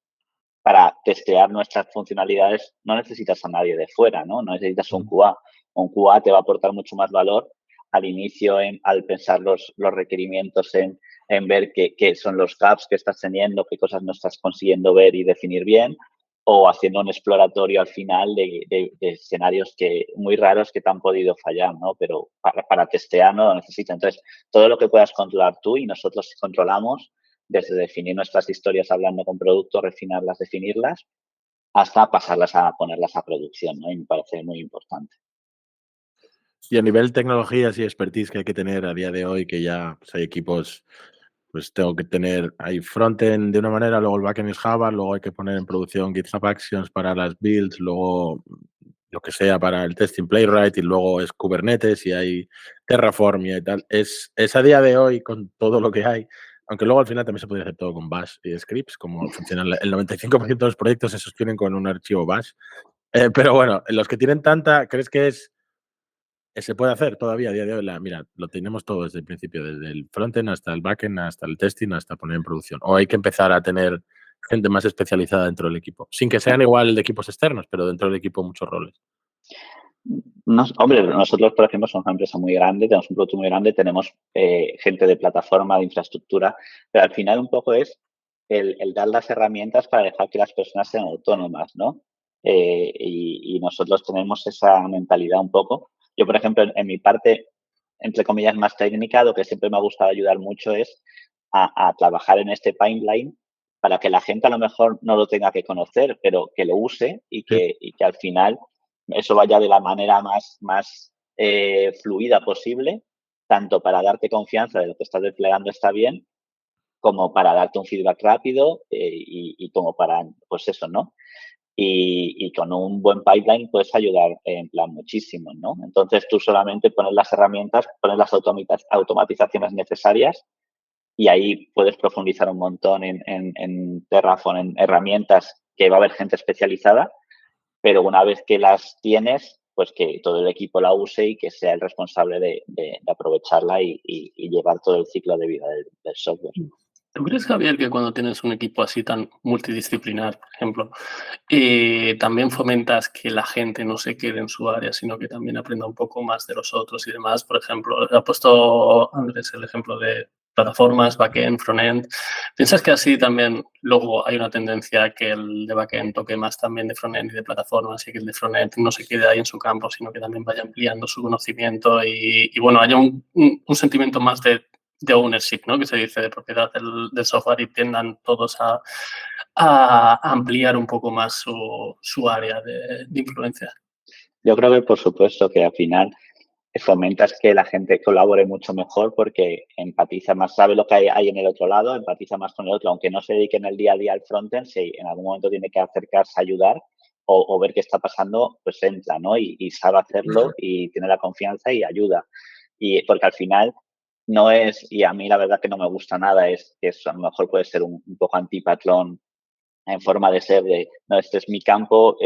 para testear nuestras funcionalidades no necesitas a nadie de fuera, ¿no? No necesitas un QA. Un QA te va a aportar mucho más valor al inicio, al pensar los requerimientos, en ver qué son los gaps que estás teniendo, qué cosas no estás consiguiendo ver y definir bien, o haciendo un exploratorio al final de escenarios muy raros que te han podido fallar, ¿no? Pero para testear no lo necesitas. Entonces, todo lo que puedas controlar tú y nosotros controlamos, desde definir nuestras historias hablando con producto, refinarlas, definirlas, hasta pasarlas a ponerlas a producción, ¿no? Y me parece muy importante. Y a nivel tecnologías y expertise que hay que tener a día de hoy, que ya pues, hay equipos, pues tengo que tener, hay frontend de una manera, luego el backend es Java, luego hay que poner en producción GitHub Actions para las builds, luego lo que sea para el testing Playwright y luego es Kubernetes y hay Terraform y tal. Es a día de hoy con todo lo que hay, aunque luego al final también se podría hacer todo con Bash y scripts, como funcionan el 95% de los proyectos se sostienen con un archivo Bash. Pero bueno, los que tienen tanta, ¿crees que se puede hacer todavía a día de hoy? Mira, lo tenemos todo desde el principio, desde el frontend hasta el backend, hasta el testing, hasta poner en producción. O hay que empezar a tener gente más especializada dentro del equipo, sin que sean igual de equipos externos, pero dentro del equipo muchos roles. Hombre, nosotros, por ejemplo, somos una empresa muy grande, tenemos un producto muy grande, tenemos gente de plataforma, de infraestructura, pero al final un poco es el dar las herramientas para dejar que las personas sean autónomas, ¿no? Y nosotros tenemos esa mentalidad un poco. Yo, por ejemplo, en mi parte, entre comillas, más técnica, lo que siempre me ha gustado ayudar mucho es a trabajar en este pipeline para que la gente a lo mejor no lo tenga que conocer, pero que lo use y que al final eso vaya de la manera más fluida posible, tanto para darte confianza de lo que estás desplegando está bien, como para darte un feedback rápido y como para, pues eso, ¿no? Y con un buen pipeline puedes ayudar en plan muchísimo, ¿no? Entonces tú solamente pones las herramientas, pones las automatizaciones necesarias y ahí puedes profundizar un montón en Terraform, en herramientas que va a haber gente especializada, pero una vez que las tienes, pues que todo el equipo la use y que sea el responsable de aprovecharla y llevar todo el ciclo de vida del software. ¿Tú crees, Javier, que cuando tienes un equipo así tan multidisciplinar, por ejemplo, también fomentas que la gente no se quede en su área, sino que también aprenda un poco más de los otros y demás? Por ejemplo, ha puesto Andrés el ejemplo de plataformas, backend, frontend. ¿Piensas que así también luego hay una tendencia a que el de backend toque más también de frontend y de plataformas y que el de frontend no se quede ahí en su campo, sino que también vaya ampliando su conocimiento y bueno, haya un sentimiento más de ownership, ¿no? Que se dice, de propiedad del software, y tiendan todos a ampliar un poco más su área de influencia? Yo creo que por supuesto que al final fomentas que la gente colabore mucho mejor porque empatiza más, sabe lo que hay en el otro lado, empatiza más con el otro, aunque no se dedique en el día a día al frontend, si en algún momento tiene que acercarse a ayudar o ver qué está pasando, pues entra, ¿no? Y sabe hacerlo y tiene la confianza y ayuda. Y porque al final no es, y a mí la verdad que no me gusta nada, es que eso a lo mejor puede ser un poco antipatrón en forma de ser de, no, este es mi campo,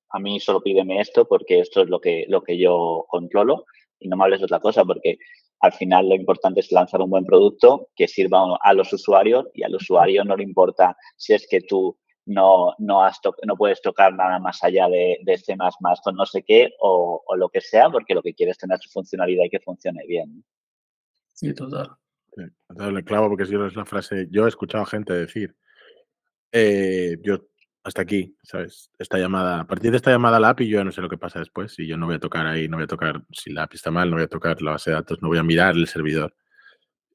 a mí solo pídeme esto porque esto es lo que yo controlo y no me hables de otra cosa, porque al final lo importante es lanzar un buen producto que sirva a los usuarios y al usuario no le importa si es que tú no puedes tocar nada más allá de C++ con no sé qué o lo que sea, porque lo que quieres es tener su funcionalidad y que funcione bien. Sí, total. Sí, le clavo porque si no es la frase, yo he escuchado a gente decir, yo hasta aquí, ¿sabes? Esta llamada, a partir de esta llamada a la API yo ya no sé lo que pasa después y yo no voy a tocar ahí, no voy a tocar, si la API está mal, no voy a tocar la base de datos, no voy a mirar el servidor.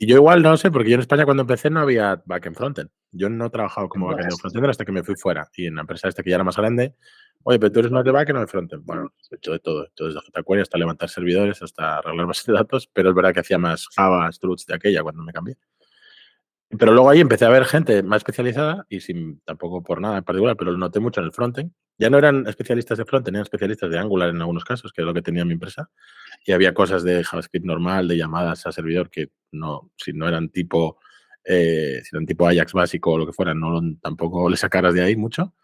Y yo igual no sé, porque yo en España cuando empecé no había backend frontend. Yo no he trabajado como backend o frontend hasta que me fui fuera. Y en la empresa esta que ya era más grande, oye, pero tú eres más de backend o de frontend. Bueno, he hecho de todo. He hecho desde jQuery hasta levantar servidores, hasta arreglar bases de datos, pero es verdad que hacía más Java, Struts de aquella cuando me cambié. Pero luego ahí empecé a ver gente más especializada y sin tampoco por nada en particular, pero lo noté mucho en el frontend. Ya no eran especialistas de frontend, eran especialistas de Angular en algunos casos, que es lo que tenía mi empresa. Y había cosas de JavaScript normal, de llamadas a servidor que no, si no eran tipo, si eran tipo Ajax básico o lo que fuera, no tampoco le sacaras de ahí mucho.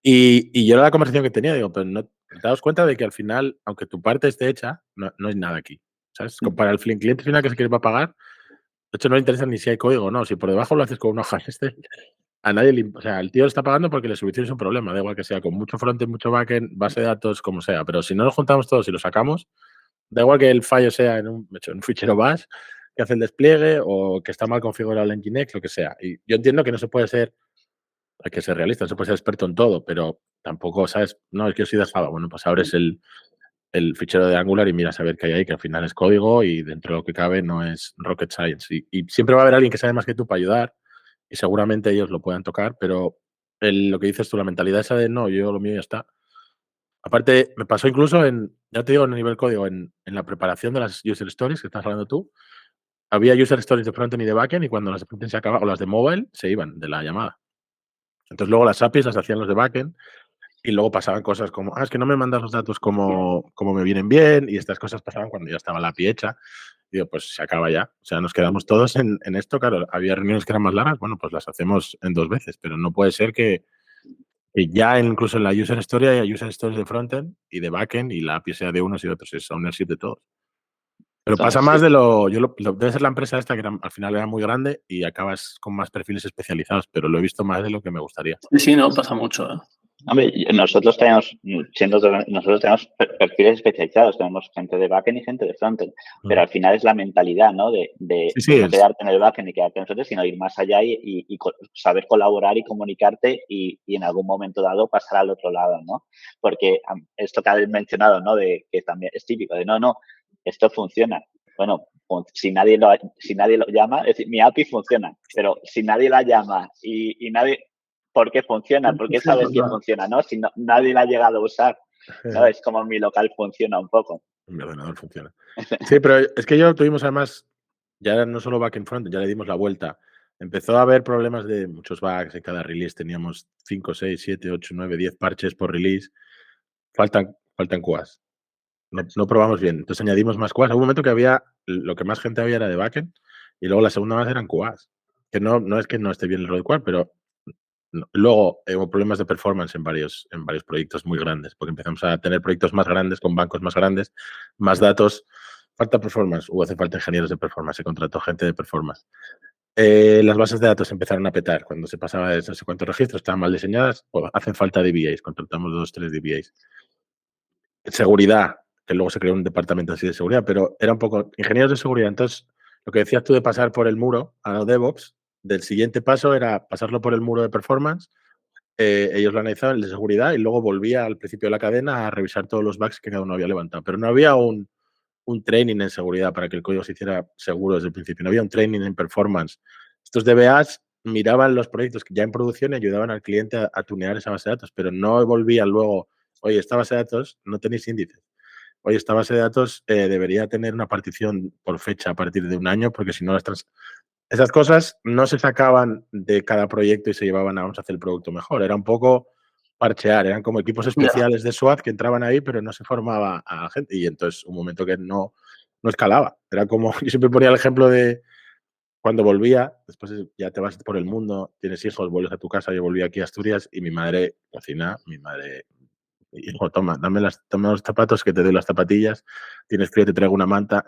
Y yo era la conversación que tenía, digo, pero no, daos cuenta de que al final, aunque tu parte esté hecha, no hay nada aquí. ¿Sabes? Para el cliente final que se quiere pagar, de hecho no le interesa ni si hay código o no. Si por debajo lo haces con una hoja a nadie o sea, el tío está pagando porque le solucione un problema, da igual que sea con mucho frontend, mucho backend, base de datos, como sea. Pero si no nos juntamos todos y lo sacamos, da igual que el fallo sea en un fichero bash que hace el despliegue o que está mal configurado el Nginx, lo que sea. Y yo entiendo que no se puede ser, hay que ser realista, no se puede ser experto en todo, pero tampoco, ¿sabes? No, es que yo soy de Java. Bueno, pues abres el fichero de Angular y miras a ver qué hay ahí, que al final es código y dentro de lo que cabe no es rocket science. Y siempre va a haber alguien que sabe más que tú para ayudar y seguramente ellos lo puedan tocar, pero lo que dices tú, la mentalidad esa de no, yo lo mío ya está. Aparte, me pasó incluso ya te digo, en el nivel código, en la preparación de las user stories que estás hablando tú, había user stories de frontend y de backend y cuando las de frontend se acababan, o las de mobile, se iban de la llamada. Entonces luego las APIs las hacían los de backend y luego pasaban cosas como, es que no me mandas los datos como me vienen bien y estas cosas pasaban cuando ya estaba la API hecha. Y digo, pues se acaba ya. O sea, nos quedamos todos en esto. Claro, había reuniones que eran más largas, bueno, pues las hacemos en 2 veces, pero no puede ser que ya incluso en la user story hay user stories de frontend y de backend y la API sea de unos y de otros, es ownership de todos. Pero pasa más de debe ser la empresa esta que al final era muy grande y acabas con más perfiles especializados, pero lo he visto más de lo que me gustaría. Sí, no, pasa mucho. Hombre, nosotros tenemos perfiles especializados, tenemos gente de backend y gente de frontend, pero al final es la mentalidad, ¿no? De no quedarte en el backend y quedarte en el frontend, sino ir más allá y saber colaborar y comunicarte y en algún momento dado pasar al otro lado, ¿no? Porque esto que habéis mencionado, ¿no? De que también es típico, de no, esto funciona. Bueno, si nadie lo llama, es decir, mi API funciona, pero si nadie la llama y nadie... ¿Por qué funciona? ¿Por qué sabes que funciona? ¿No? Si nadie la ha llegado a usar, ¿no? Es como mi local funciona un poco. Mi ordenador funciona. Sí, pero es que tuvimos además, ya no solo back and front, ya le dimos la vuelta. Empezó a haber problemas de muchos bugs en cada release. Teníamos 5, 6, 7, 8, 9, 10 parches por release. Faltan QAs. No probamos bien. Entonces añadimos más QAs. Hubo un momento que lo que más gente había era de backend y luego la segunda más eran QAs. Que no es que no esté bien el rol de QA, pero luego hubo problemas de performance en varios proyectos muy grandes, porque empezamos a tener proyectos más grandes, con bancos más grandes, más datos. Falta performance, hace falta ingenieros de performance, se contrató gente de performance. Las bases de datos empezaron a petar cuando se pasaba de no sé cuántos registros, estaban mal diseñadas, hacen falta DBAs, contratamos 2 o 3 DBAs. Seguridad, que luego se creó un departamento así de seguridad, pero era un poco ingenieros de seguridad. Entonces, lo que decías tú de pasar por el muro a los DevOps, del siguiente paso era pasarlo por el muro de performance, ellos lo analizaban, el de seguridad, y luego volvía al principio de la cadena a revisar todos los bugs que cada uno había levantado. Pero no había un training en seguridad para que el código se hiciera seguro desde el principio. No había un training en performance. Estos DBAs miraban los proyectos que ya en producción y ayudaban al cliente a tunear esa base de datos, pero no volvían luego, oye, esta base de datos no tenéis índices. Oye, esta base de datos debería tener una partición por fecha a partir de un año, porque si no esas cosas no se sacaban de cada proyecto y se llevaban a vamos a hacer el producto mejor. Era un poco parchear, eran como equipos especiales de SWAT que entraban ahí, pero no se formaba a la gente. Y entonces un momento que no escalaba. Era como, yo siempre ponía el ejemplo de cuando volvía, después ya te vas por el mundo, tienes hijos, vuelves a tu casa, yo volví aquí a Asturias y mi madre cocina, hijo, toma los zapatos que te doy las zapatillas, tienes frío, te traigo una manta.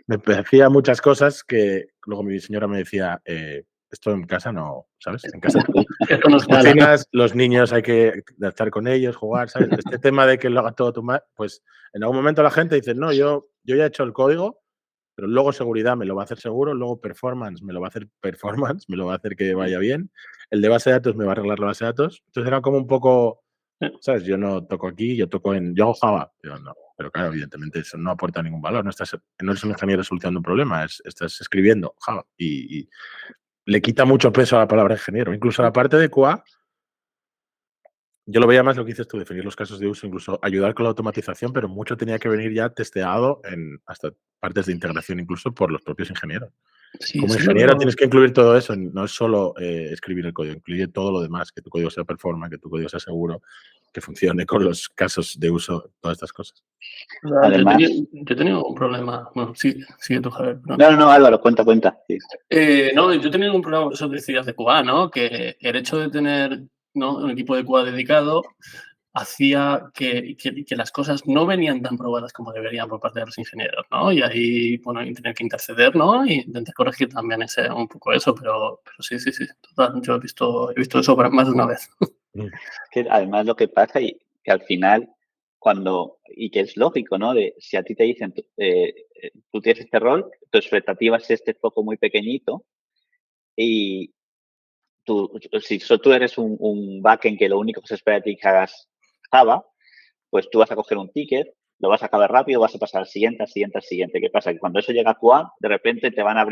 Me decía muchas cosas que luego mi señora me decía, esto en casa no, ¿sabes? En casa tú cocinas, los niños hay que estar con ellos, jugar, ¿sabes? Este tema de que lo haga todo tu madre, pues en algún momento la gente dice, no, yo ya he hecho el código, pero luego seguridad me lo va a hacer seguro, luego performance me lo va a hacer performance, me lo va a hacer que vaya bien, el de base de datos me va a arreglar la base de datos. Entonces era como un poco, ¿sabes? Yo no toco aquí, yo hago Java, pero no. Pero claro, evidentemente eso no aporta ningún valor. No eres un ingeniero solucionando un problema, estás escribiendo Java y le quita mucho peso a la palabra ingeniero. Incluso la parte de QA, yo lo veía más lo que dices tú, definir los casos de uso, incluso ayudar con la automatización, pero mucho tenía que venir ya testeado en hasta partes de integración, incluso por los propios ingenieros. Sí, como ingeniero tienes que incluir todo eso, no es solo escribir el código, incluye todo lo demás, que tu código sea performance, que tu código sea seguro, que funcione con los casos de uso, todas estas cosas. Además, yo he tenido un problema. Bueno, sigue tú, Javier. No, Álvaro, cuenta. Sí. No, yo he tenido un problema, eso decías de QA, ¿no? Que el hecho de tener un equipo de QA dedicado, hacía que las cosas no venían tan probadas como deberían por parte de los ingenieros, ¿no? Y ahí, bueno, y tener que interceder, ¿no? Y intentar corregir también un poco eso, pero sí, total, yo he visto eso más de una vez. Que además lo que pasa y que al final, y que es lógico, ¿no? De si a ti te dicen, tú tienes este rol, tu expectativa es este foco muy pequeñito y si tú eres un backend que lo único que se espera de ti que hagas Java, pues tú vas a coger un ticket, lo vas a acabar rápido, vas a pasar al siguiente, al siguiente, al siguiente. ¿Qué pasa? Que cuando eso llega a QA, de repente te van a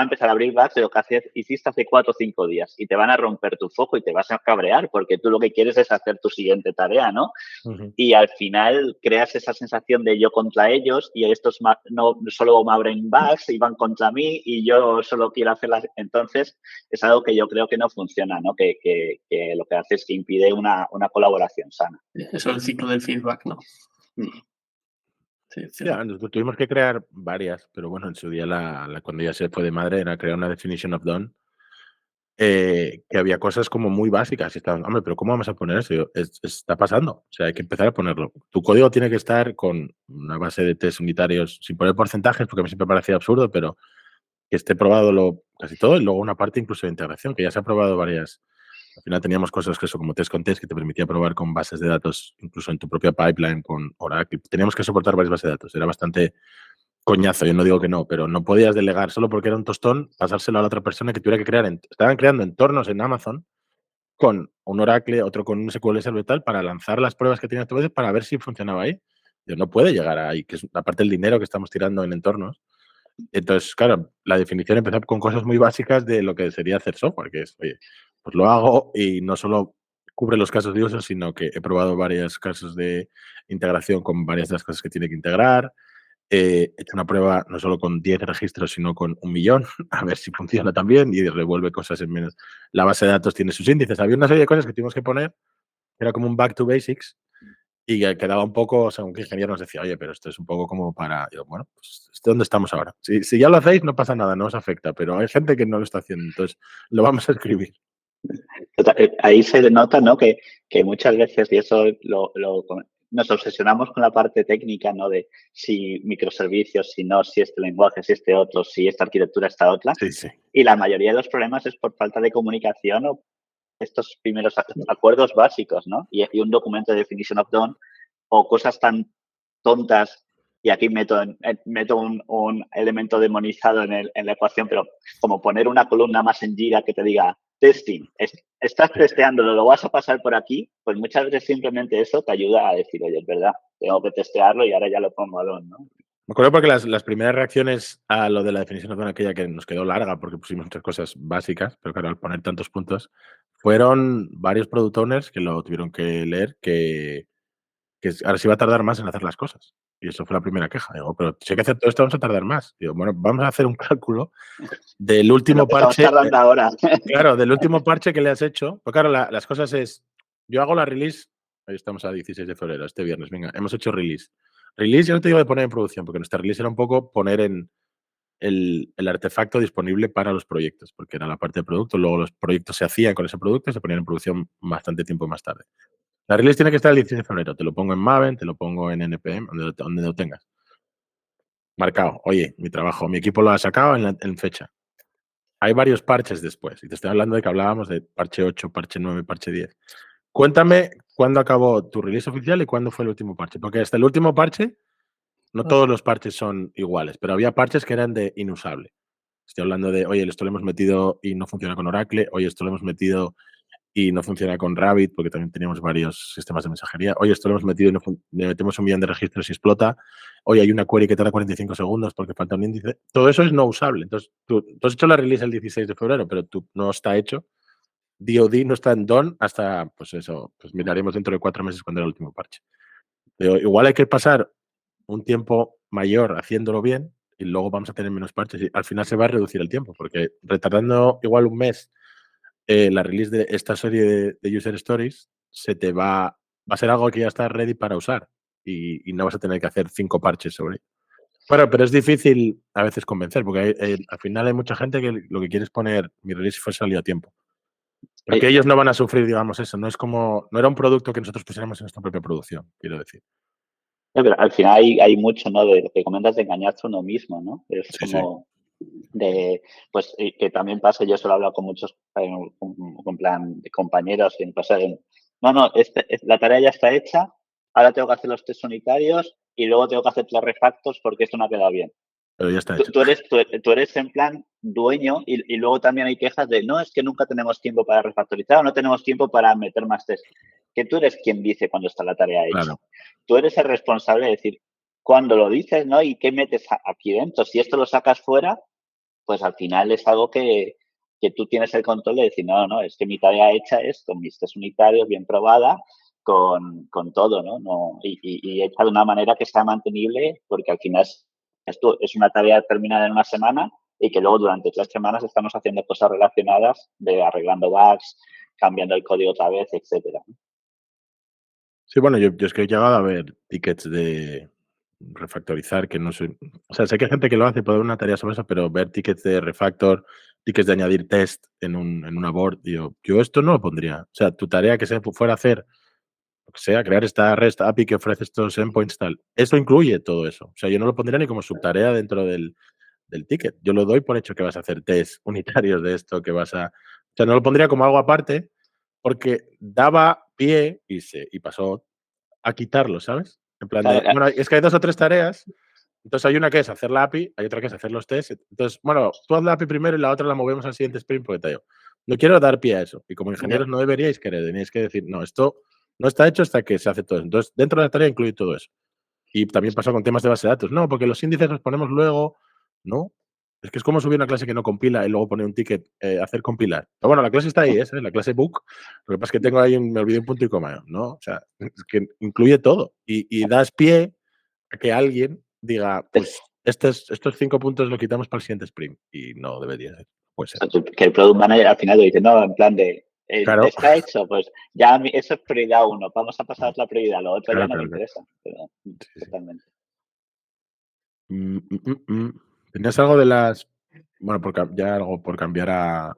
empezar a abrir bugs de lo que hiciste hace 4 o 5 días y te van a romper tu foco y te vas a cabrear porque tú lo que quieres es hacer tu siguiente tarea, ¿no? Uh-huh. Y al final creas esa sensación de yo contra ellos y estos no solo me abren bugs y van contra mí y yo solo quiero hacerlas. Entonces, es algo que yo creo que no funciona, ¿no? Que lo que hace es que impide una colaboración sana. Eso es el ciclo del feedback, ¿no? Sí, ya, nosotros tuvimos que crear varias, pero bueno, en su día cuando ya se fue de madre era crear una definition of done, que había cosas como muy básicas y estaban, hombre, pero ¿cómo vamos a poner eso? Está pasando, o sea, hay que empezar a ponerlo. Tu código tiene que estar con una base de test unitarios, sin poner porcentajes, porque a mí siempre me parecía absurdo, pero que esté probado casi todo, y luego una parte incluso de integración, que ya se ha probado varias. Al final teníamos cosas que eso, como test con test, que te permitía probar con bases de datos, incluso en tu propia pipeline con Oracle. Teníamos que soportar varias bases de datos. Era bastante coñazo, yo no digo que no, pero no podías delegar solo porque era un tostón, pasárselo a la otra persona que tuviera que crear. Estaban creando entornos en Amazon con un Oracle, otro con un SQL Server tal, para lanzar las pruebas que tenías tu veces para ver si funcionaba ahí. No puede llegar ahí, que es aparte del dinero que estamos tirando en entornos. Entonces, claro, la definición empezó con cosas muy básicas de lo que sería hacer software, que es, oye, pues lo hago y no solo cubre los casos de uso, sino que he probado varios casos de integración con varias de las cosas que tiene que integrar. He hecho una prueba no solo con 10 registros, sino con 1.000.000, a ver si funciona también y revuelve cosas en menos. La base de datos tiene sus índices. Había una serie de cosas que tuvimos que poner, que era como un back to basics, y que quedaba un poco, según que el ingeniero nos decía, oye, pero esto es un poco como para, yo, bueno, pues ¿dónde estamos ahora? Si ya lo hacéis, no pasa nada, no os afecta, pero hay gente que no lo está haciendo, entonces lo vamos a escribir. Ahí se nota, ¿no? Que muchas veces, y eso nos obsesionamos con la parte técnica, ¿no? De si microservicios, si no, si este lenguaje, si este otro, si esta arquitectura, esta otra. Sí, sí. Y la mayoría de los problemas es por falta de comunicación o estos primeros acuerdos básicos, ¿no? Y un documento de definition of done o cosas tan tontas, y aquí meto un elemento demonizado en la ecuación, pero como poner una columna más en Jira que te diga testing, estás testeándolo, lo vas a pasar por aquí, pues muchas veces simplemente eso te ayuda a decir, oye, es verdad, tengo que testearlo y ahora ya lo pongo a don, ¿no? Me acuerdo porque las primeras reacciones a lo de la definición de zona, aquella que nos quedó larga porque pusimos muchas cosas básicas, pero claro, al poner tantos puntos, fueron varios product owners que lo tuvieron que leer, que ahora sí va a tardar más en hacer las cosas. Y eso fue la primera queja. Digo, pero si hay que hacer todo esto, vamos a tardar más. Digo, bueno, vamos a hacer un cálculo del último parche. Estamos tardando ahora. Claro, del último parche que le has hecho. Pues claro, las cosas es, yo hago la release, ahí estamos a 16 de febrero, este viernes, venga, hemos hecho release. Release yo no te digo de poner en producción, porque nuestra release era un poco poner en el artefacto disponible para los proyectos, porque era la parte de producto, luego los proyectos se hacían con ese producto y se ponían en producción bastante tiempo más tarde. La release tiene que estar el 16 de febrero, te lo pongo en Maven, te lo pongo en NPM, donde lo tengas. Marcado, oye, mi trabajo, mi equipo lo ha sacado en fecha. Hay varios parches después, y te estoy hablando de que hablábamos de parche 8, parche 9, parche 10. Cuéntame cuándo acabó tu release oficial y cuándo fue el último parche, porque hasta el último parche, no todos los parches son iguales, pero había parches que eran de inusable. Estoy hablando de, oye, esto lo hemos metido y no funciona con Oracle, oye, esto lo hemos metido y no funciona con Rabbit, porque también teníamos varios sistemas de mensajería. Oye, esto lo hemos metido y le metemos 1.000.000 de registros y explota. Oye, hay una query que tarda 45 segundos porque falta un índice. Todo eso es no usable. Entonces, tú has hecho la release el 16 de febrero, pero tú no está hecho. DoD no está en done hasta, pues eso, pues miraremos dentro de 4 meses cuando era el último parche. Pero igual hay que pasar un tiempo mayor haciéndolo bien y luego vamos a tener menos parches. Y al final se va a reducir el tiempo, porque retardando igual un mes la release de esta serie de User Stories va a ser algo que ya está ready para usar y no vas a tener que hacer 5 parches sobre ello. Bueno, pero es difícil a veces convencer porque al final hay mucha gente que lo que quiere es poner mi release fue salido a tiempo. Porque ellos no van a sufrir, digamos, eso. No es como, no era un producto que nosotros pusiéramos en nuestra propia producción, quiero decir. Pero al final hay mucho, ¿no? De lo que comentas de engañarse a uno mismo, ¿no? Es Sí, como de, pues, que también pasa, yo solo he hablado con muchos, con plan de compañeros, que me pasa de, no, la tarea ya está hecha, ahora tengo que hacer los test unitarios y luego tengo que hacer los refactos porque esto no ha quedado bien. Pero ya está Tú, hecho. tú eres en plan dueño y luego también hay quejas de, no, es que nunca tenemos tiempo para refactorizar o no tenemos tiempo para meter más test. Que tú eres quien dice cuando está la tarea hecha. Claro. Tú eres el responsable de decir cuando lo dices, ¿no? Y qué metes aquí dentro. Si esto lo sacas fuera, pues al final es algo que tú tienes el control de decir, no, es que mi tarea hecha es con mis test unitarios bien probada, con todo, ¿no? Y hecha de una manera que sea mantenible, porque al final esto es una tarea terminada en una semana y que luego durante 3 semanas estamos haciendo cosas relacionadas de arreglando bugs, cambiando el código otra vez, etcétera. Sí, bueno, yo es que he llegado a ver tickets de refactorizar que no sé. O sea, sé que hay gente que lo hace, puede haber una tarea sobre eso, pero ver tickets de refactor, tickets de añadir test en una board, digo, yo esto no lo pondría. O sea, tu tarea que se fuera a hacer, lo que sea, crear esta REST API que ofrece estos endpoints, tal. Esto incluye todo eso. O sea, yo no lo pondría ni como subtarea dentro del ticket. Yo lo doy por hecho que vas a hacer test unitarios de esto, que vas a. O sea, no lo pondría como algo aparte, porque daba pie y pasó a quitarlo, ¿sabes? En plan de, Claro, bueno, es que hay 2 o 3 tareas, entonces hay una que es hacer la API, hay otra que es hacer los tests. Entonces, bueno, tú haz la API primero y la otra la movemos al siguiente sprint porque te digo, no quiero dar pie a eso. Y como ingenieros no deberíais querer, tenéis que decir, no, esto no está hecho hasta que se hace todo eso. Entonces, dentro de la tarea incluye todo eso. Y también pasa con temas de base de datos. No, porque los índices los ponemos luego. No. Es que es como subir una clase que no compila y luego poner un ticket, hacer compilar. Pero bueno, la clase está ahí, ¿eh? La clase book. Lo que pasa es que tengo ahí, me olvidé un punto y coma, ¿no? O sea, es que incluye todo. Y das pie a que alguien diga, pues estos 5 puntos lo quitamos para el siguiente sprint. Y no debería ser. Puede ser. que el product manager al final lo dice, no, en plan de, Claro, está hecho, pues ya eso es prioridad 1, vamos a pasar la prioridad, lo otro ya claro, no me claro, claro. interesa, pero Sí, sí. totalmente. ¿Tenías algo de las. Bueno, ya algo por cambiar a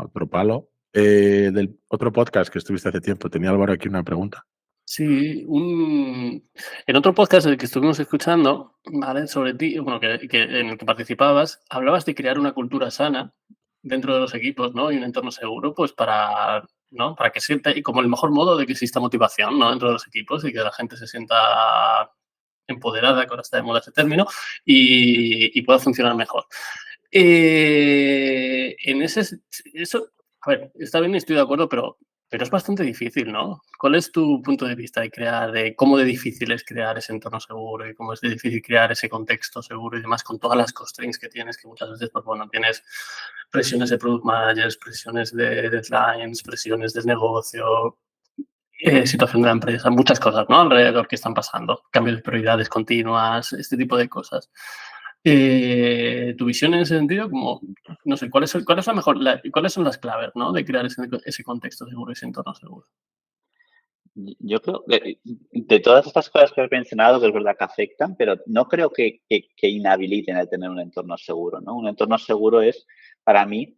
otro palo? Del otro podcast que estuviste hace tiempo, tenía Álvaro aquí una pregunta. Sí, en otro podcast del que estuvimos escuchando, ¿vale? Sobre ti, bueno, en el que participabas, hablabas de crear una cultura sana dentro de los equipos, ¿no? Y un entorno seguro, pues para, ¿no? Para que sienta, y como el mejor modo de que exista motivación, ¿no? Dentro de los equipos y que la gente se sienta empoderada, que ahora está de moda ese término, y pueda funcionar mejor. En eso, a ver, está bien, estoy de acuerdo, pero es bastante difícil, ¿no? ¿Cuál es tu punto de vista de cómo de difícil es crear ese entorno seguro y cómo es de difícil crear ese contexto seguro y demás con todas las constraints que tienes, que muchas veces, pues bueno, tienes presiones de product managers, presiones de deadlines, presiones del negocio, situación de la empresa, muchas cosas, ¿no? Alrededor que están pasando, cambio de prioridades continuas, este tipo de cosas. Tu visión en ese sentido, como, no sé, ¿cuáles son las claves, ¿no? De crear ese contexto seguro, ese entorno seguro? Yo creo que de todas estas cosas que has mencionado, que es verdad que afectan, pero no creo que inhabiliten el tener un entorno seguro, ¿no? Un entorno seguro es, para mí,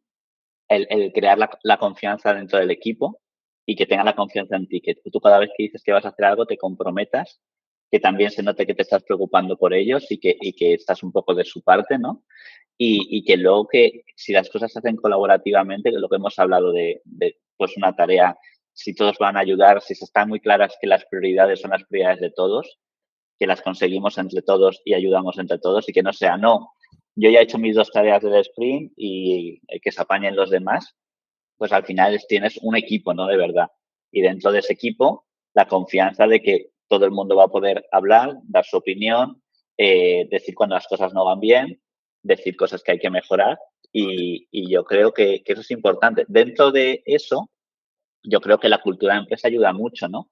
el crear la confianza dentro del equipo y que tenga la confianza en ti, que tú cada vez que dices que vas a hacer algo te comprometas, que también se note que te estás preocupando por ellos y que estás un poco de su parte, ¿no? Y que luego que si las cosas se hacen colaborativamente, que es lo que hemos hablado de pues una tarea, si todos van a ayudar, si se están muy claras que las prioridades son las prioridades de todos, que las conseguimos entre todos y ayudamos entre todos y que no sea, no, yo ya he hecho mis 2 tareas del sprint y que se apañen los demás, pues al final tienes un equipo, ¿no? De verdad. Y dentro de ese equipo, la confianza de que todo el mundo va a poder hablar, dar su opinión, decir cuando las cosas no van bien, decir cosas que hay que mejorar. Y yo creo que eso es importante. Dentro de eso, yo creo que la cultura de empresa ayuda mucho, ¿no?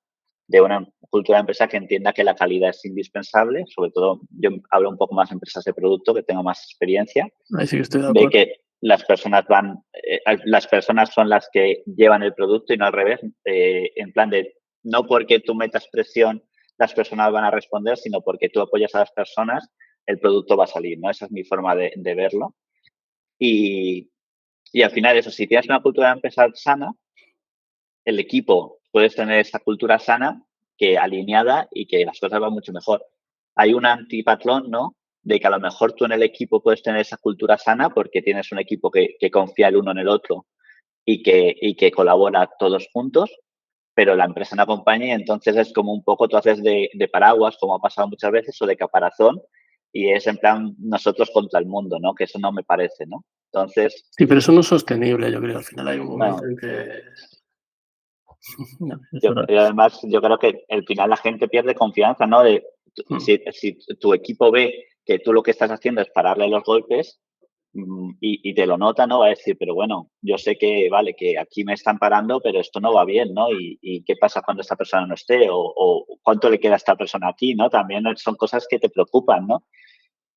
De una cultura de empresa que entienda que la calidad es indispensable, sobre todo yo hablo un poco más de empresas de producto, que tengo más experiencia, Ahí sí que estoy de de acuerdo. que las personas son las que llevan el producto y no al revés, en plan de no porque tú metas presión las personas van a responder, sino porque tú apoyas a las personas, el producto va a salir, ¿no? Esa es mi forma de verlo. Y al final eso, si tienes una cultura de empresa sana, el equipo puedes tener esa cultura sana, que alineada y que las cosas van mucho mejor. Hay un antipatrón, ¿no? De que a lo mejor tú en el equipo puedes tener esa cultura sana porque tienes un equipo que confía el uno en el otro y que colabora todos juntos, pero la empresa no acompaña y entonces es como un poco, tú haces de paraguas, como ha pasado muchas veces, o de caparazón, y es en plan nosotros contra el mundo, ¿no? Que eso no me parece, ¿no? Entonces... Sí, pero eso no es sostenible, yo creo. Al final hay un momento Bueno, en que... No, es yo, verdad. y además, yo creo que al final la gente pierde confianza, ¿no? Si tu equipo ve que tú lo que estás haciendo es pararle los golpes y te lo nota, ¿no? Va a decir, pero bueno, yo sé que, vale, que aquí me están parando, pero esto no va bien, ¿no? ¿Y qué pasa cuando esta persona no esté? O cuánto le queda a esta persona aquí, ¿no? También son cosas que te preocupan, ¿no?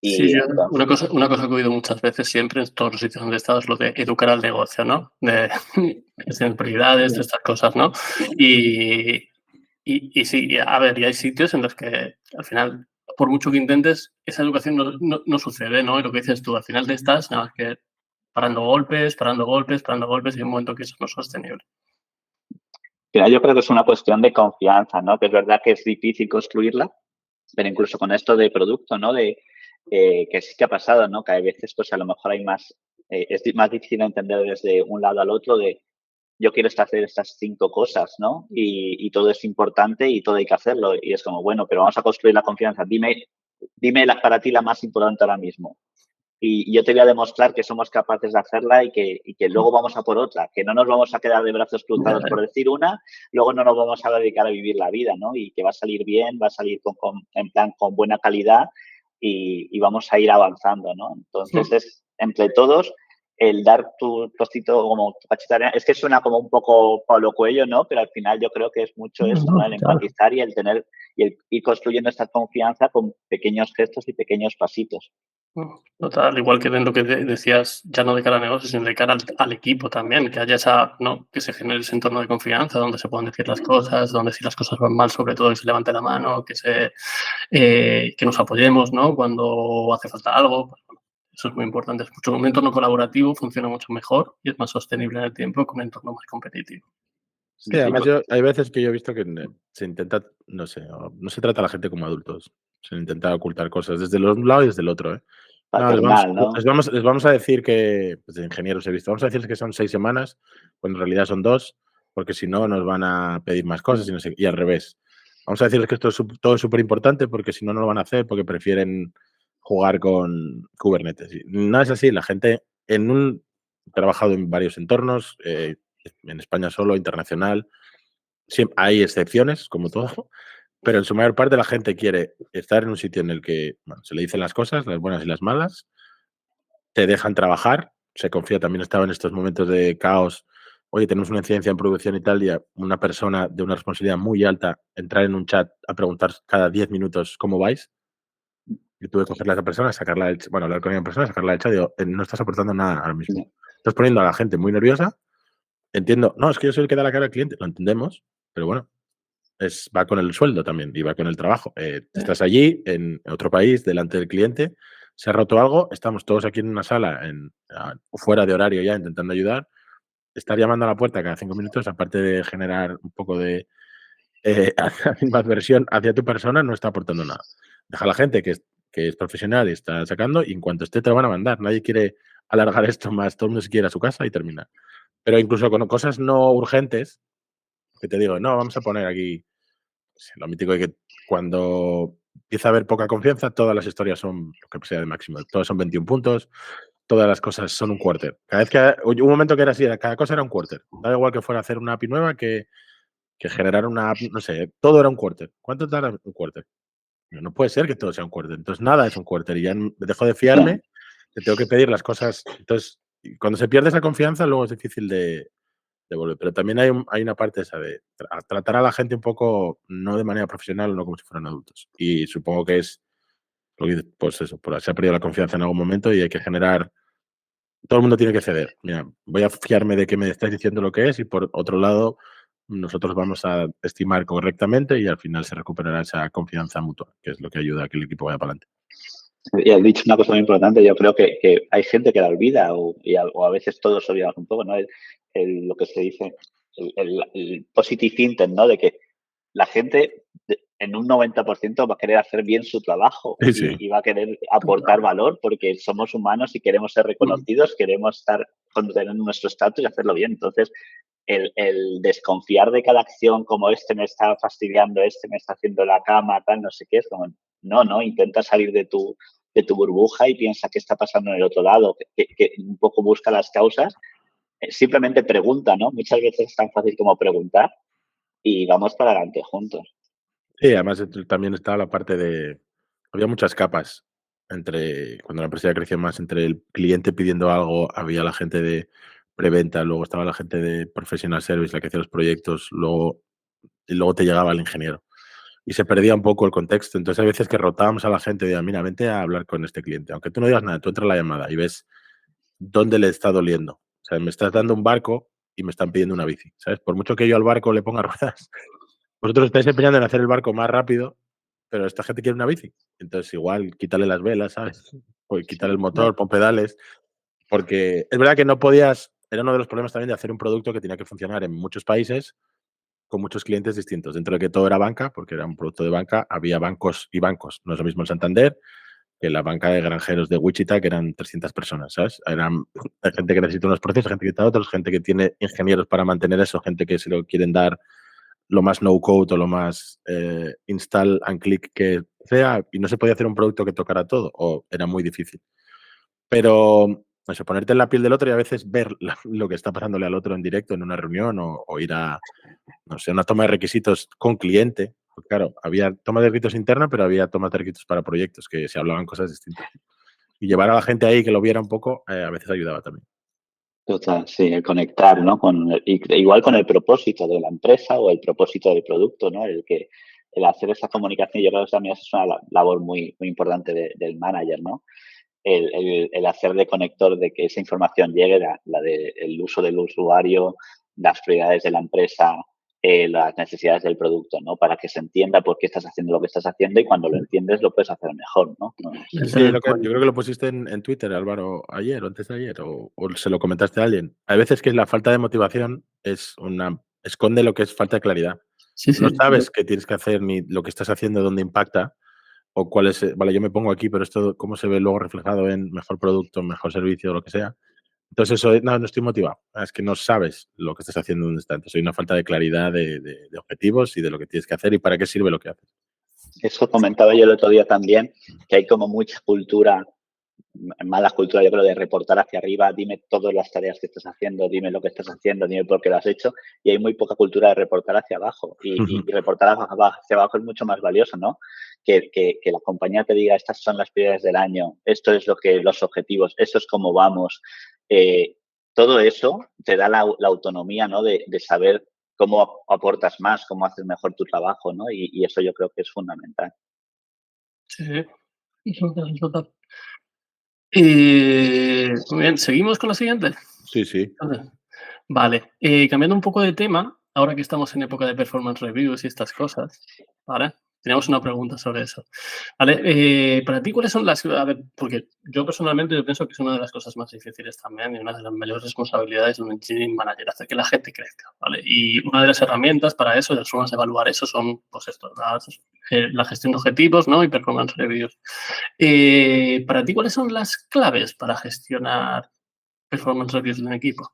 Sí, Y yo, entonces, una cosa que he oído muchas veces siempre en todos los sitios donde he estado es lo de educar al negocio, ¿no? De gestión de prioridades, de estas cosas, ¿no? Y sí, a ver, y hay sitios en los que al final, por mucho que intentes, esa educación no sucede, ¿no? Y lo que dices tú, al final te estás nada más que parando golpes, parando golpes, parando golpes y hay un momento que eso no es sostenible. mira, yo creo que es una cuestión de confianza, ¿no? Que es verdad que es difícil construirla, pero incluso con esto de producto, ¿no? Que sí que ha pasado, ¿no? Que a veces, pues a lo mejor hay más, es más difícil entender desde un lado al otro de yo quiero hacer estas 5 cosas, ¿no? Y todo es importante y todo hay que hacerlo. Y es como, bueno, pero vamos a construir la confianza. Dime para ti la más importante ahora mismo. Y yo te voy a demostrar que somos capaces de hacerla y que luego vamos a por otra, que no nos vamos a quedar de brazos Ya, cruzados por decir una, luego no nos vamos a dedicar a vivir la vida, ¿no? Y que va a salir bien, va a salir en plan con buena calidad y vamos a ir avanzando, ¿no? Entonces es entre todos el dar tu trocito como tu cachita de arena. Es que suena como un poco Pablo Coelho, ¿no? Pero al final yo creo que es mucho eso, ¿no? El claro. empatizar y el tener y el ir construyendo esta confianza con pequeños gestos y pequeños pasitos. Total, igual que dentro que decías, ya no de cara al negocio, sino de cara al equipo también, que haya esa, ¿no? Que se genere ese entorno de confianza donde se puedan decir las cosas, donde si las cosas van mal, sobre todo que se levante la mano, que nos apoyemos, ¿no? Cuando hace falta algo. Pues, bueno, eso es muy importante. Es mucho, un entorno colaborativo funciona mucho mejor y es más sostenible en el tiempo que un entorno más competitivo. Sí, además hay veces que yo he visto que se intenta, no sé, no se trata a la gente como adultos. Se intenta ocultar cosas desde un lado y desde el otro, ¿eh? No, Paternal, ¿no? les vamos a decir que, pues de ingenieros he visto, vamos a decirles que son 6 semanas, cuando en realidad son 2, porque si no nos van a pedir más cosas y, no sé, y al revés. Vamos a decirles que esto es todo es súper importante porque si no, no lo van a hacer porque prefieren jugar con Kubernetes. Y no es así, la gente he trabajado en varios entornos, en España solo, internacional. Hay excepciones, como todo, pero en su mayor parte la gente quiere estar en un sitio en el que bueno, se le dicen las cosas, las buenas y las malas, te dejan trabajar, se confía. También estaba en estos momentos de caos. Oye, tenemos una incidencia en producción y tal, y a una persona de una responsabilidad muy alta entrar en un chat a preguntar cada 10 minutos cómo vais. Y tuve que cogerle a esa persona, sacarla del bueno, hablar con esa persona, sacarla del chat y digo, no estás aportando nada ahora mismo. Estás poniendo a la gente muy nerviosa. Entiendo, no, es que yo soy el que da la cara al cliente, lo entendemos, pero bueno, va con el sueldo también y va con el trabajo. Estás allí, en otro país, delante del cliente, se ha roto algo, estamos todos aquí en una sala, fuera de horario ya, intentando ayudar. Estar llamando a la puerta cada 5 minutos, aparte de generar un poco de adversión hacia tu persona, no está aportando nada. Deja a la gente que es profesional y está sacando, y en cuanto esté te lo van a mandar. Nadie quiere alargar esto más, todo el mundo se quiere ir a su casa y terminar. Pero incluso con cosas no urgentes, que te digo, no, vamos a poner aquí lo mítico de que cuando empieza a haber poca confianza, todas las historias son lo que sea de máximo. Todas son 21 puntos, todas las cosas son un quarter. Cada vez que hubo un momento que era así, cada cosa era un quarter. Da igual que fuera a hacer una API nueva que generar una app, no sé, todo era un quarter. ¿Cuánto tarda un quarter? No puede ser que todo sea un quarter. Entonces nada es un quarter y ya dejo de fiarme, te tengo que pedir las cosas. Entonces, cuando se pierde esa confianza, luego es difícil de volver. Pero también hay una parte esa de tratar a la gente un poco, no de manera profesional, no como si fueran adultos. Y supongo que es, pues eso, se ha perdido la confianza en algún momento y hay que generar, todo el mundo tiene que ceder. Mira, voy a fiarme de que me estáis diciendo lo que es y por otro lado, nosotros vamos a estimar correctamente y al final se recuperará esa confianza mutua, que es lo que ayuda a que el equipo vaya para adelante. Y has dicho una cosa muy importante, yo creo que hay gente que la olvida o a veces todos olvidamos un poco, ¿no? Lo que se dice, el positive intent, ¿no? De que la gente en un 90% va a querer hacer bien su trabajo y va a querer aportar valor porque somos humanos y queremos ser reconocidos, queremos tener nuestro estatus y hacerlo bien. Entonces, el desconfiar de cada acción, como este me está fastidiando, este me está haciendo la cama, tal, no sé qué, es como, no, intenta salir de tu burbuja y piensa qué está pasando en el otro lado, que un poco busca las causas. Simplemente pregunta, ¿no? Muchas veces es tan fácil como preguntar y vamos para adelante juntos. Sí, además también estaba la parte de... Había muchas capas cuando la empresa ya creció más, entre el cliente pidiendo algo, había la gente de preventa, luego estaba la gente de professional service, la que hacía los proyectos, y luego te llegaba el ingeniero. Y se perdía un poco el contexto. Entonces, hay veces que rotábamos a la gente y decían, mira, vente a hablar con este cliente. Aunque tú no digas nada, tú entras a la llamada y ves dónde le está doliendo. O sea, me estás dando un barco y me están pidiendo una bici, ¿sabes? Por mucho que yo al barco le ponga ruedas, vosotros estáis empeñando en hacer el barco más rápido, pero esta gente quiere una bici. Entonces, igual, quítale las velas, ¿sabes? O quítale el motor, pon pedales. Porque es verdad que no podías... Era uno de los problemas también de hacer un producto que tenía que funcionar en muchos países con muchos clientes distintos. Dentro de que todo era banca, porque era un producto de banca, había bancos y bancos. No es lo mismo en Santander que la banca de granjeros de Wichita, que eran 300 personas, ¿sabes? Hay gente que necesita unos procesos, gente que necesita otros, gente que tiene ingenieros para mantener eso, gente que se lo quieren dar lo más no-code o lo más install and click que sea, y no se podía hacer un producto que tocara todo, o era muy difícil. Pero eso, ponerte en la piel del otro y a veces ver lo que está pasándole al otro en directo en una reunión o ir a, no sé, una toma de requisitos con cliente. Pues claro, había toma de requisitos interna, pero había tomas de requisitos para proyectos que se hablaban cosas distintas. Y llevar a la gente ahí que lo viera un poco, a veces ayudaba también. Total, sí, el conectar, ¿no? Igual con el propósito de la empresa o el propósito del producto, ¿no? El hacer esa comunicación, yo creo que también es una labor muy, muy importante del manager, ¿no? El hacer de conector de que esa información llegue, el uso del usuario, las prioridades de la empresa, las necesidades del producto, ¿no? Para que se entienda por qué estás haciendo lo que estás haciendo y cuando lo entiendes lo puedes hacer mejor, ¿no? Sí, yo creo que lo pusiste en Twitter, Álvaro, ayer o antes de ayer, o se lo comentaste a alguien. Hay veces que la falta de motivación esconde lo que es falta de claridad. Sí, No sí. sabes qué tienes que hacer ni lo que estás haciendo, dónde impacta, o cuál es, vale, yo me pongo aquí, pero esto cómo se ve luego reflejado en mejor producto, mejor servicio, lo que sea. Entonces, eso, no estoy motivado. Es que no sabes lo que estás haciendo, dónde está. Entonces, hay una falta de claridad de objetivos y de lo que tienes que hacer y para qué sirve lo que haces. Eso comentaba yo el otro día también, que hay como mucha cultura, mala cultura, yo creo, de reportar hacia arriba, dime todas las tareas que estás haciendo, dime lo que estás haciendo, dime por qué lo has hecho, y hay muy poca cultura de reportar hacia abajo. Y reportar hacia abajo es mucho más valioso, ¿no? Que la compañía te diga, estas son las prioridades del año, esto es los objetivos, esto es cómo vamos. Todo eso te da la autonomía, ¿no? De saber cómo aportas más, cómo haces mejor tu trabajo, ¿no? Y eso yo creo que es fundamental. Sí, total. Muy bien, ¿seguimos con la siguiente? Sí. Vale, cambiando un poco de tema, ahora que estamos en época de performance reviews y estas cosas, ¿vale? Tenemos una pregunta sobre eso. Vale, para ti, ¿cuáles son las... A ver, porque yo personalmente pienso que es una de las cosas más difíciles también y una de las mayores responsabilidades de un engineering manager, hacer que la gente crezca, ¿vale? Y una de las herramientas para eso, de las formas de evaluar eso, son, pues esto, la gestión de objetivos, ¿no? Y performance reviews. Para ti, ¿cuáles son las claves para gestionar performance reviews de un equipo?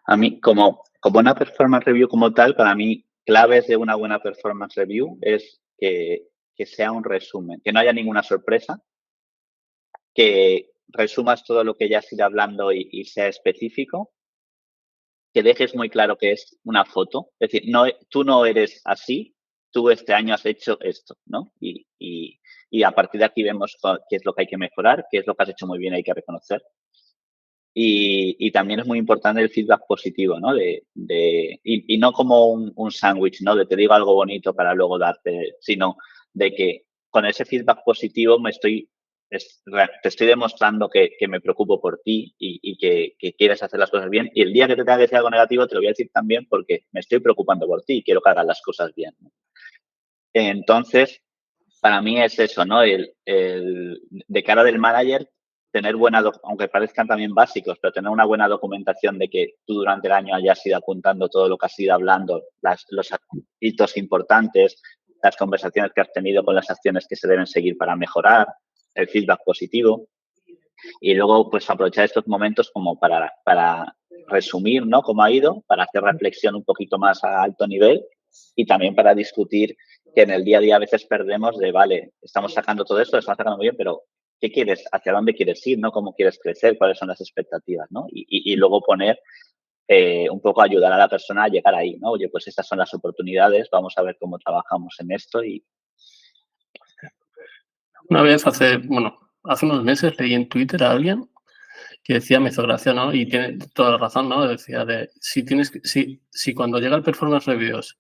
A mí, como una performance review como tal, para mí, claves de una buena performance review es que sea un resumen, que no haya ninguna sorpresa, que resumas todo lo que ya has ido hablando y sea específico, que dejes muy claro que es una foto. Es decir, tú no eres así, tú este año has hecho esto, ¿no? Y a partir de aquí vemos qué es lo que hay que mejorar, qué es lo que has hecho muy bien, hay que reconocer. Y también es muy importante el feedback positivo, ¿no? Y no como un sándwich, ¿no? De te digo algo bonito para luego darte, sino de que con ese feedback positivo te estoy demostrando que me preocupo por ti y que quieres hacer las cosas bien. Y el día que te tenga que decir algo negativo, te lo voy a decir también porque me estoy preocupando por ti y quiero que hagas las cosas bien, ¿no? Entonces, para mí es eso, ¿no? De cara del manager, tener aunque parezcan también básicos, pero tener una buena documentación de que tú durante el año hayas ido apuntando todo lo que has ido hablando, los hitos importantes, las conversaciones que has tenido con las acciones que se deben seguir para mejorar, el feedback positivo. Y luego, pues, aprovechar estos momentos como para resumir, ¿no?, cómo ha ido, para hacer reflexión un poquito más a alto nivel y también para discutir que en el día a día a veces perdemos de, vale, estamos sacando todo esto, lo estamos sacando muy bien, pero ¿qué quieres? ¿Hacia dónde quieres ir? ¿No? ¿Cómo quieres crecer? ¿Cuáles son las expectativas? ¿No? Y luego poner un poco ayudar a la persona a llegar ahí, ¿no? Oye, pues estas son las oportunidades, vamos a ver cómo trabajamos en esto y... Una vez hace unos meses leí en Twitter a alguien que decía, me hizo gracia, ¿no? Y tiene toda la razón, ¿no? Decía si cuando llega el performance reviews,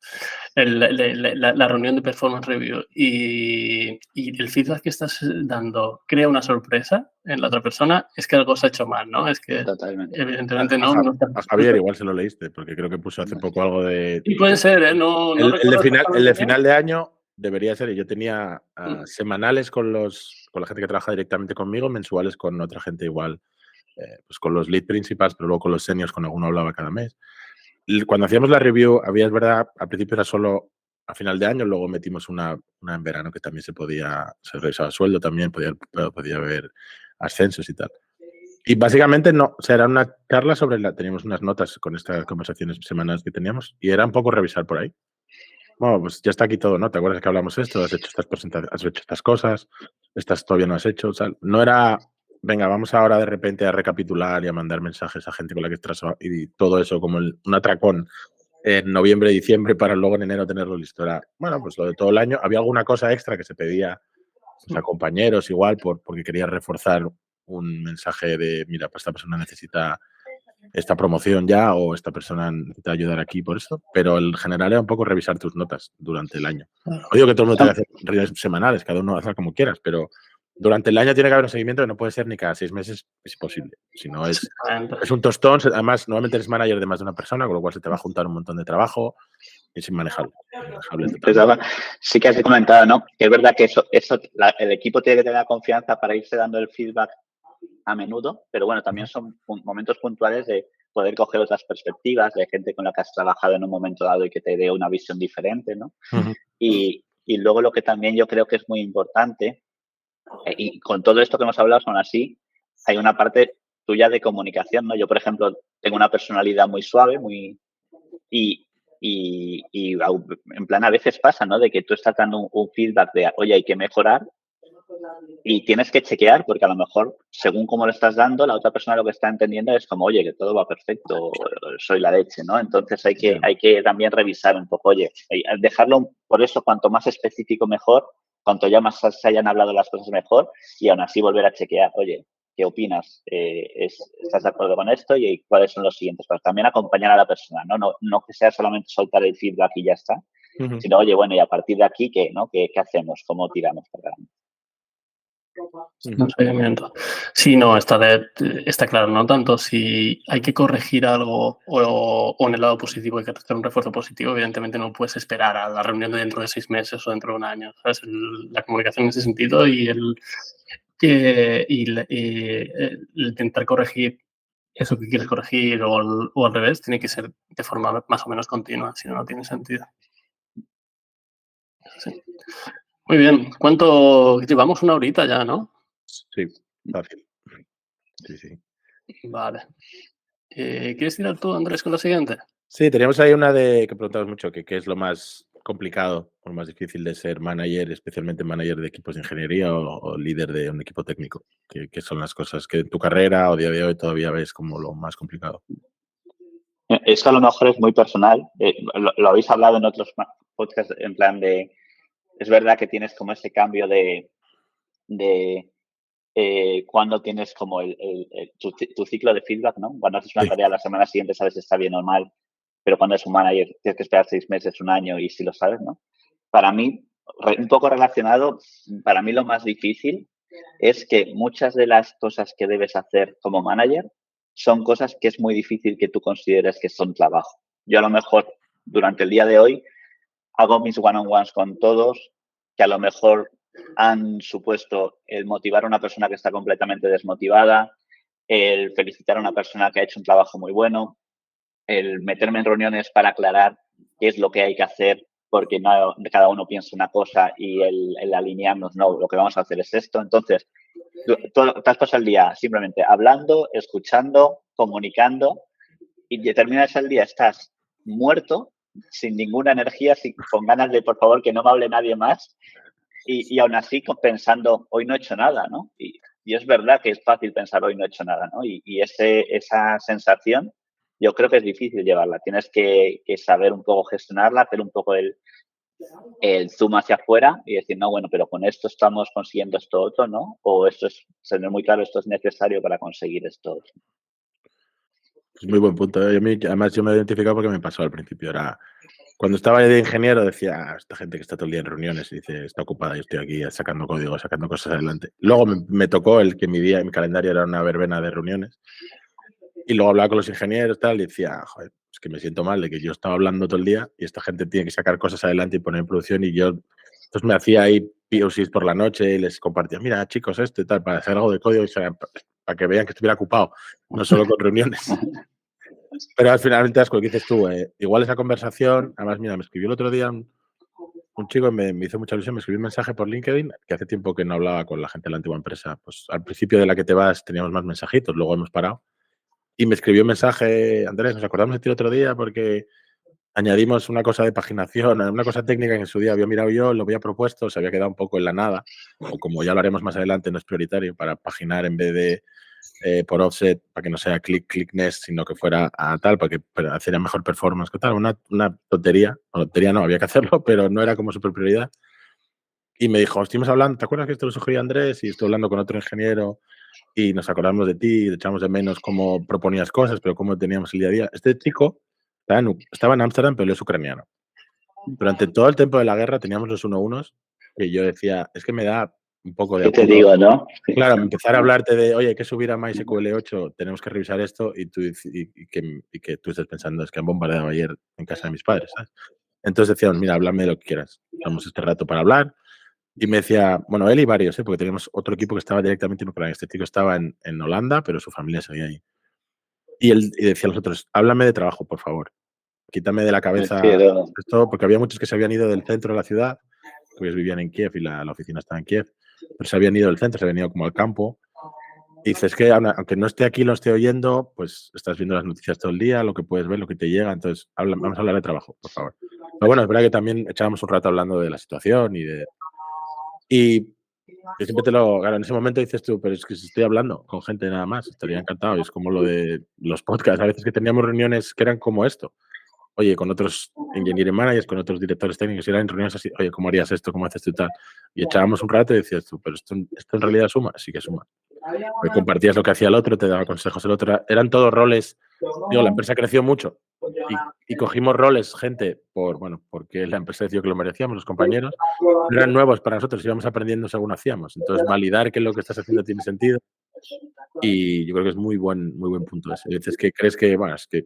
la reunión de performance review y el feedback que estás dando crea una sorpresa en la otra persona, es que algo se ha hecho mal, ¿no? Es que Totalmente. evidentemente no. A Javier igual se lo leíste, porque creo que puso hace poco algo de... Y puede ser, ¿eh? No el de final de año debería ser, y yo tenía semanales con la gente que trabaja directamente conmigo, mensuales con otra gente igual, pues con los lead principals, pero luego con los seniors, con alguno hablaba cada mes. Cuando hacíamos la review, es verdad, al principio era solo a final de año, luego metimos una en verano que también se revisaba sueldo también, podía haber ascensos y tal. Y básicamente no, o sea, era una charla teníamos unas notas con estas conversaciones semanales que teníamos y era un poco revisar por ahí. Bueno, pues ya está aquí todo, ¿no? ¿Te acuerdas que hablamos esto? Has hecho estas presentaciones, has hecho estas cosas, estas todavía no has hecho, o sea, no era, venga, vamos ahora de repente a recapitular y a mandar mensajes a gente con la que estás y todo eso como un atracón en noviembre, diciembre para luego en enero tenerlo listo. Era, bueno, pues lo de todo el año. Había alguna cosa extra que se pedía a compañeros igual porque quería reforzar un mensaje de, mira, pues esta persona necesita esta promoción ya o esta persona necesita ayudar aquí por esto, pero el general era un poco revisar tus notas durante el año. No digo que todo el mundo tenga que hacer reuniones semanales, cada uno hace como quieras, pero durante el año tiene que haber un seguimiento que no puede ser ni cada 6 meses, es imposible. Si no es un tostón, además normalmente eres manager de más de una persona, con lo cual se te va a juntar un montón de trabajo y es inmanejable. Sí que has comentado, ¿no? Que es verdad que el equipo tiene que tener la confianza para irse dando el feedback a menudo, pero bueno, también son momentos puntuales de poder coger otras perspectivas de gente con la que has trabajado en un momento dado y que te dé una visión diferente, ¿no? Y luego lo que también yo creo que es muy importante, y con todo esto que hemos hablado, aún así, hay una parte tuya de comunicación, ¿no? Yo, por ejemplo, tengo una personalidad muy suave, y en plan a veces pasa, ¿no? De que tú estás dando un feedback de, oye, hay que mejorar y tienes que chequear porque a lo mejor, según cómo lo estás dando, la otra persona lo que está entendiendo es como, oye, que todo va perfecto, soy la leche, ¿no? Entonces hay que también revisar un poco, oye, dejarlo, por eso, cuanto más específico mejor, cuanto ya más se hayan hablado las cosas mejor y aún así volver a chequear, oye, ¿qué opinas? ¿Estás de acuerdo con esto? Y cuáles son los siguientes pasos. También acompañar a la persona, no que sea solamente soltar el feedback y ya está, sino, oye, bueno, y a partir de aquí, ¿qué, no? ¿Qué hacemos? ¿Cómo tiramos para adelante? Un seguimiento. Sí, no, está claro, no tanto si hay que corregir algo o en el lado positivo hay que hacer un refuerzo positivo, evidentemente no puedes esperar a la reunión de dentro de 6 meses o dentro de un año, ¿sabes? La comunicación en ese sentido y el intentar corregir eso que quieres corregir o al revés tiene que ser de forma más o menos continua, si no, no tiene sentido. Sí. Muy bien, ¿cuánto llevamos? 1 horita ya, ¿no? Sí, fácil. Sí. Vale. ¿Quieres tirar tú, Andrés, con la siguiente? Sí, teníamos ahí una que preguntamos mucho, que qué es lo más complicado o lo más difícil de ser manager, especialmente manager de equipos de ingeniería o líder de un equipo técnico. ¿Qué son las cosas que en tu carrera o día de hoy todavía ves como lo más complicado? Esto a lo mejor es muy personal. Lo habéis hablado en otros podcasts en plan de... Es verdad que tienes como ese cambio de cuando tienes como tu ciclo de feedback, ¿no? Cuando haces una tarea la semana siguiente sabes si está bien o mal, pero cuando eres un manager tienes que esperar 6 meses, 1 año y si lo sabes, ¿no? Para mí, un poco relacionado, para mí lo más difícil es que muchas de las cosas que debes hacer como manager son cosas que es muy difícil que tú consideres que son trabajo. Yo a lo mejor durante el día de hoy hago mis one-on-ones con todos, que a lo mejor han supuesto el motivar a una persona que está completamente desmotivada, el felicitar a una persona que ha hecho un trabajo muy bueno, el meterme en reuniones para aclarar qué es lo que hay que hacer, porque no, cada uno piensa una cosa y el alinearnos, no, lo que vamos a hacer es esto. Entonces, te has pasado el día simplemente hablando, escuchando, comunicando, y terminas el día, estás muerto, sin ninguna energía, con ganas de, por favor, que no me hable nadie más, y aún así pensando, hoy no he hecho nada, ¿no? Y es verdad que es fácil pensar, hoy no he hecho nada, ¿no? Y esa sensación yo creo que es difícil llevarla. Tienes que saber un poco gestionarla, hacer un poco el zoom hacia afuera y decir, no, bueno, pero con esto estamos consiguiendo esto otro, ¿no? O esto es, tener muy claro, esto es necesario para conseguir esto otro. Es muy buen punto. Además, yo me he identificado porque me pasó al principio. Cuando estaba de ingeniero decía, esta gente que está todo el día en reuniones y dice, está ocupada, yo estoy aquí sacando código, sacando cosas adelante. Luego me tocó el que mi calendario era una verbena de reuniones. Y luego hablaba con los ingenieros tal, y decía, joder, es que me siento mal de que yo estaba hablando todo el día y esta gente tiene que sacar cosas adelante y poner en producción y yo, entonces me hacía ahí POCs por la noche y les compartía, mira chicos, esto y tal, para hacer algo de código y para que vean que estuviera ocupado, no solo con reuniones. Pero al final te das con lo que dices tú, igual esa conversación, además mira, me escribió el otro día un chico, me hizo mucha ilusión, me escribió un mensaje por LinkedIn, que hace tiempo que no hablaba con la gente de la antigua empresa, pues al principio de la que te vas teníamos más mensajitos, luego hemos parado. Y me escribió un mensaje, Andrés, nos acordamos de ti el otro día porque añadimos una cosa de paginación, una cosa técnica que en su día había mirado yo, lo había propuesto, se había quedado un poco en la nada, o como ya lo haremos más adelante, no es prioritario, para paginar en vez de por offset, para que no sea clickness, sino que fuera a tal, para que hiciera mejor performance que tal. Una tontería, o tontería no, había que hacerlo, pero no era como súper prioridad. Y me dijo, estuvimos hablando, ¿te acuerdas que esto lo sugirió Andrés? Y estoy hablando con otro ingeniero y nos acordamos de ti, echamos de menos cómo proponías cosas, pero cómo teníamos el día a día. Este chico estaba en Ámsterdam, pero él es ucraniano. Durante todo el tiempo de la guerra teníamos los 1-1s que yo decía, es que me da un poco de ¿Qué te apuro. digo, no? Claro, empezar a hablarte de, oye, hay que subir a MySQL 8, tenemos que revisar esto y que tú estés pensando, es que han bombardeado ayer en casa de mis padres, ¿sabes? Entonces decíamos, mira, háblame de lo que quieras. Damos este rato para hablar. Y me decía, bueno, él y varios, porque teníamos otro equipo que estaba directamente en Ucrania. Este chico estaba en Holanda, pero su familia seguía ahí. Y él decía a los otros, háblame de trabajo, por favor. Quítame de la cabeza esto, porque había muchos que se habían ido del centro de la ciudad, que ellos vivían en Kiev y la oficina estaba en Kiev, pero se habían ido del centro, se habían ido como al campo. Y dices que aunque no esté aquí, lo esté oyendo, pues estás viendo las noticias todo el día, lo que puedes ver, lo que te llega. Entonces, vamos a hablar de trabajo, por favor. Pero bueno, es verdad que también echábamos un rato hablando de la situación y yo siempre claro, en ese momento dices tú, pero es que si estoy hablando con gente nada más, estaría encantado. Y es como lo de los podcasts, a veces que teníamos reuniones que eran como esto. Oye, con otros engineering managers, con otros directores técnicos, y eran reuniones así, oye, ¿cómo harías esto? ¿Cómo haces esto y tal? Y echábamos un rato y decías tú, pero esto en realidad suma, sí que suma. Porque compartías lo que hacía el otro, te daba consejos el otro. Eran todos roles. Digo, la empresa creció mucho y cogimos roles, gente, porque la empresa decidió que lo merecíamos, los compañeros. Eran nuevos para nosotros, íbamos aprendiendo según hacíamos. Entonces, validar que lo que estás haciendo tiene sentido. Y yo creo que es muy buen punto ese. Dices que crees que, bueno, es que